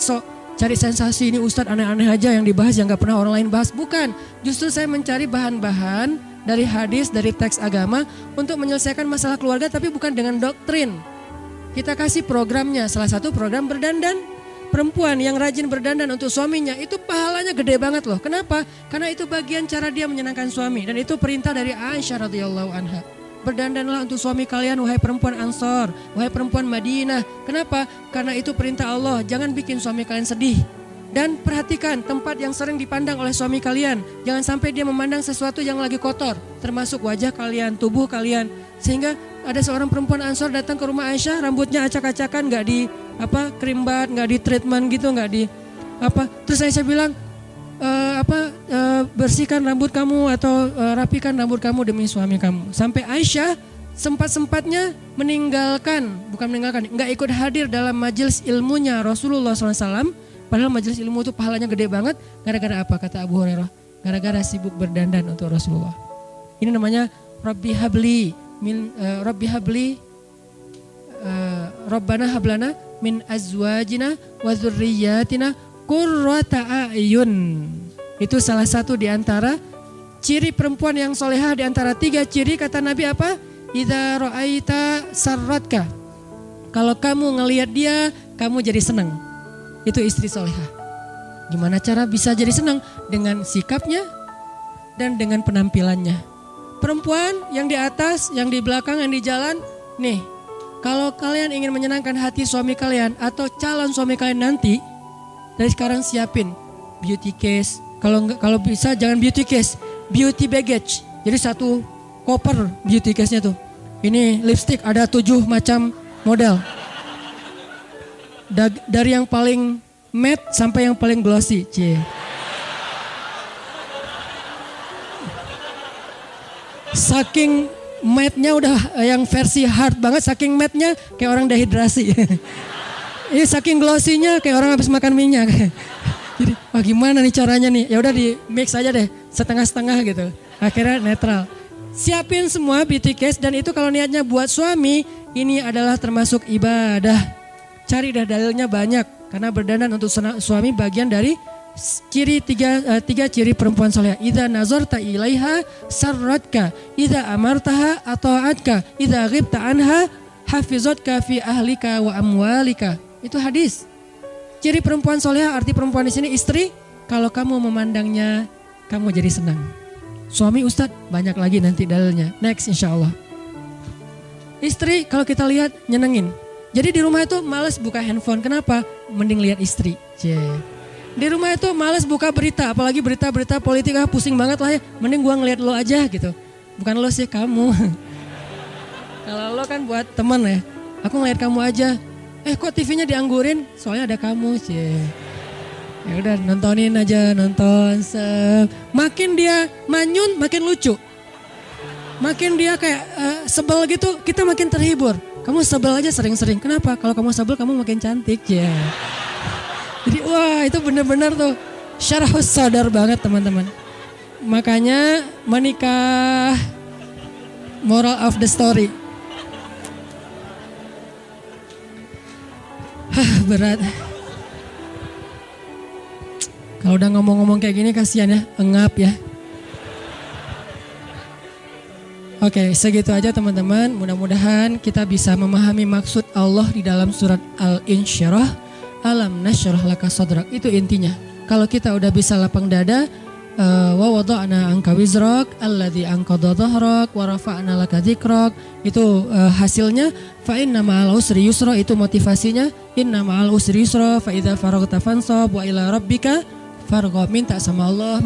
S1: cari sensasi ini Ustadz aneh-aneh aja yang dibahas yang gak pernah orang lain bahas. Bukan, justru saya mencari bahan-bahan dari hadis, dari teks agama untuk menyelesaikan masalah keluarga tapi bukan dengan doktrin. Kita kasih programnya, salah satu program berdandan. Perempuan yang rajin berdandan untuk suaminya itu pahalanya gede banget loh. Kenapa? Karena itu bagian cara dia menyenangkan suami dan itu perintah dari Aisyah radhiyallahu anha. Berdandanlah untuk suami kalian wahai perempuan Ansor, wahai perempuan Madinah. Kenapa? Karena itu perintah Allah. Jangan bikin suami kalian sedih. Dan perhatikan tempat yang sering dipandang oleh suami kalian. Jangan sampai dia memandang sesuatu yang lagi kotor. Termasuk wajah kalian, tubuh kalian. Sehingga ada seorang perempuan Ansor datang ke rumah Aisyah. Rambutnya acak-acakan, gak di kerimbat, gak di treatment gitu, gak di Terus Aisyah bilang, bersihkan rambut kamu atau rapikan rambut kamu demi suami kamu. Sampai Aisyah sempat-sempatnya nggak ikut hadir dalam majelis ilmunya Rasulullah SAW. Padahal majelis ilmu itu pahalanya gede banget. Gara-gara apa? Kata Abu Hurairah. Gara-gara sibuk berdandan untuk Rasulullah. Ini namanya Rabbi habli Rabbana hablana min azwajina wa dzurriyyatina qurrata a'yun. Itu salah satu di antara ciri perempuan yang solehah di antara 3 ciri kata Nabi apa? Idza ra'aita sarratka. Kalau kamu ngelihat dia, kamu jadi senang. Itu istri solehah. Gimana cara bisa jadi senang? Dengan sikapnya dan dengan penampilannya. Perempuan yang di atas, yang di belakang, yang di jalan, nih Kalau kalian ingin menyenangkan hati suami kalian atau calon suami kalian nanti, dari sekarang siapin beauty case. Kalau bisa jangan beauty case, beauty baggage. Jadi satu koper beauty case-nya tuh. Ini lipstick ada 7 macam model. Dari yang paling matte sampai yang paling glossy. Saking matte-nya udah yang versi hard banget, saking matte-nya kayak orang dehidrasi. Ini saking glossy-nya kayak orang habis makan minyak. Jadi, wah gimana nih caranya nih? Ya udah di mix aja deh, setengah-setengah gitu. Akhirnya netral. Siapin semua beauty case dan itu kalau niatnya buat suami, ini adalah termasuk ibadah. Cari dah dalilnya banyak karena berdandan untuk suami bagian dari ciri tiga ciri perempuan soleh. Idza nazarta ilaiha sarratka, idza amartaha ata'atka, idza ghibta anha hafizatka fi ahlika wa amwalika. Itu hadis. Ciri perempuan soleh, arti perempuan di sini istri. Kalau kamu memandangnya, kamu jadi senang. Suami Ustadz banyak lagi nanti dalilnya. Next insya Allah. Istri kalau kita lihat nyenengin. Jadi di rumah itu males buka handphone. Kenapa? Mending lihat istri. Di rumah itu males buka berita, apalagi berita-berita politik, pusing banget lah ya. Mending gua ngeliat lo aja gitu. Bukan lo sih, kamu. Kalau lo kan buat teman ya. Aku ngeliat kamu aja. Kok TV-nya dianggurin? Soalnya ada kamu, Ya udah nontonin aja, nonton. Makin dia manyun, makin lucu. Makin dia kayak sebel gitu, kita makin terhibur. Kamu sebel aja sering-sering. Kenapa? Kalau kamu sebel, kamu makin cantik, Jadi wah itu benar-benar tuh syarahus sadar banget teman-teman. Makanya menikah, moral of the story. Berat. Kalau udah ngomong-ngomong kayak gini kasihan ya, engap ya. Oke, segitu aja teman-teman. Mudah-mudahan kita bisa memahami maksud Allah di dalam surat Al-Insyirah. Alam nasyrah laka sadrak, itu intinya. Kalau kita udah bisa lapang dada, wa wada'na anka wizrak alladzi anqadha dhahrak wa rafa'na laka dzikrak, itu hasilnya fa inna ma'al usri yusra, itu motivasinya. Inna ma'al usri yusra fa idza faraghta fansab wa ila rabbika farghab. Minta sama Allah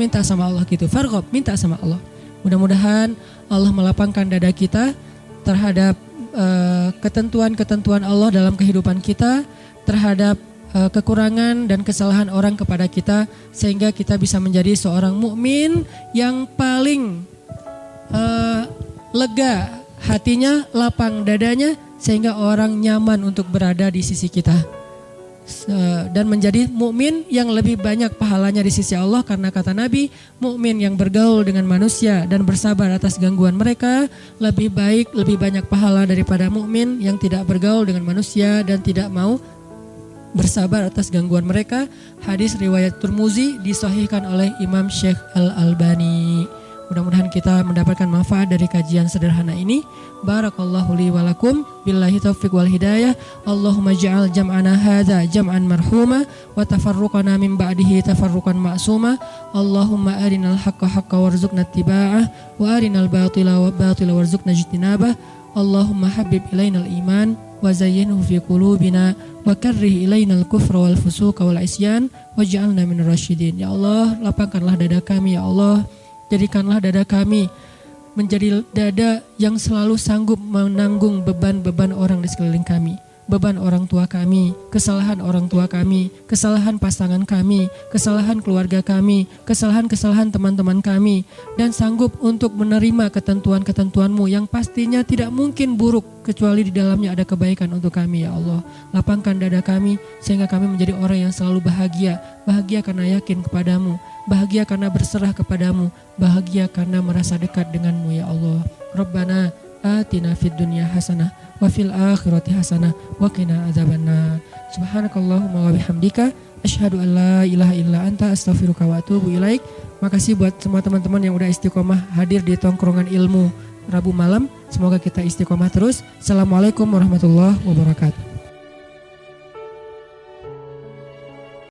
S1: gitu. Farghab, minta sama Allah. Mudah-mudahan Allah melapangkan dada kita terhadap ketentuan-ketentuan Allah dalam kehidupan kita, terhadap kekurangan dan kesalahan orang kepada kita, sehingga kita bisa menjadi seorang mukmin yang paling lega hatinya, lapang dadanya, sehingga orang nyaman untuk berada di sisi kita, dan menjadi mukmin yang lebih banyak pahalanya di sisi Allah, karena kata Nabi, mukmin yang bergaul dengan manusia dan bersabar atas gangguan mereka lebih baik, lebih banyak pahala daripada mukmin yang tidak bergaul dengan manusia dan tidak mau bersabar atas gangguan mereka. Hadis riwayat Tirmizi, disahihkan oleh Imam Syekh Al-Albani. Mudah-mudahan kita mendapatkan manfaat dari kajian sederhana ini. Barakallahu li wa lakum, billahi taufiq wal hidayah. Allahumma ja'al jam'ana hadza jam'an marhuma wa tafarruqana min ba'dihi tafarruqan ma'suma. Allahumma arinal haqqa haqqa warzuqna ittiba'ah wa arinal batila warzuqna ijtinabah. Allahumma habib ilainal iman wa zayyinhu fi qulubina wa karrih ilainal kufra wal fusuqa wal isyan waj'alna minar rasyidin. Ya Allah, lapangkanlah dada kami ya Allah. Jadikanlah dada kami menjadi dada yang selalu sanggup menanggung beban-beban orang di sekeliling kami. Beban orang tua kami, kesalahan orang tua kami, kesalahan pasangan kami, kesalahan keluarga kami, kesalahan-kesalahan teman-teman kami, dan sanggup untuk menerima ketentuan-ketentuan-Mu yang pastinya tidak mungkin buruk kecuali di dalamnya ada kebaikan untuk kami ya Allah. Lapangkan dada kami sehingga kami menjadi orang yang selalu bahagia, bahagia karena yakin kepadamu, bahagia karena berserah kepadamu, bahagia karena merasa dekat denganmu ya Allah. Rabbana atina fid dunya hasanah wa fil akhirati hasanah wa qina adzabannar. Subhanakallahumma wa bihamdika asyhadu an la ilaha illa anta astaghfiruka wa atubu ilaik. Makasih buat semua teman-teman yang udah istiqomah hadir di tongkrongan ilmu Rabu malam. Semoga kita istiqomah terus. Assalamualaikum warahmatullahi wabarakatuh.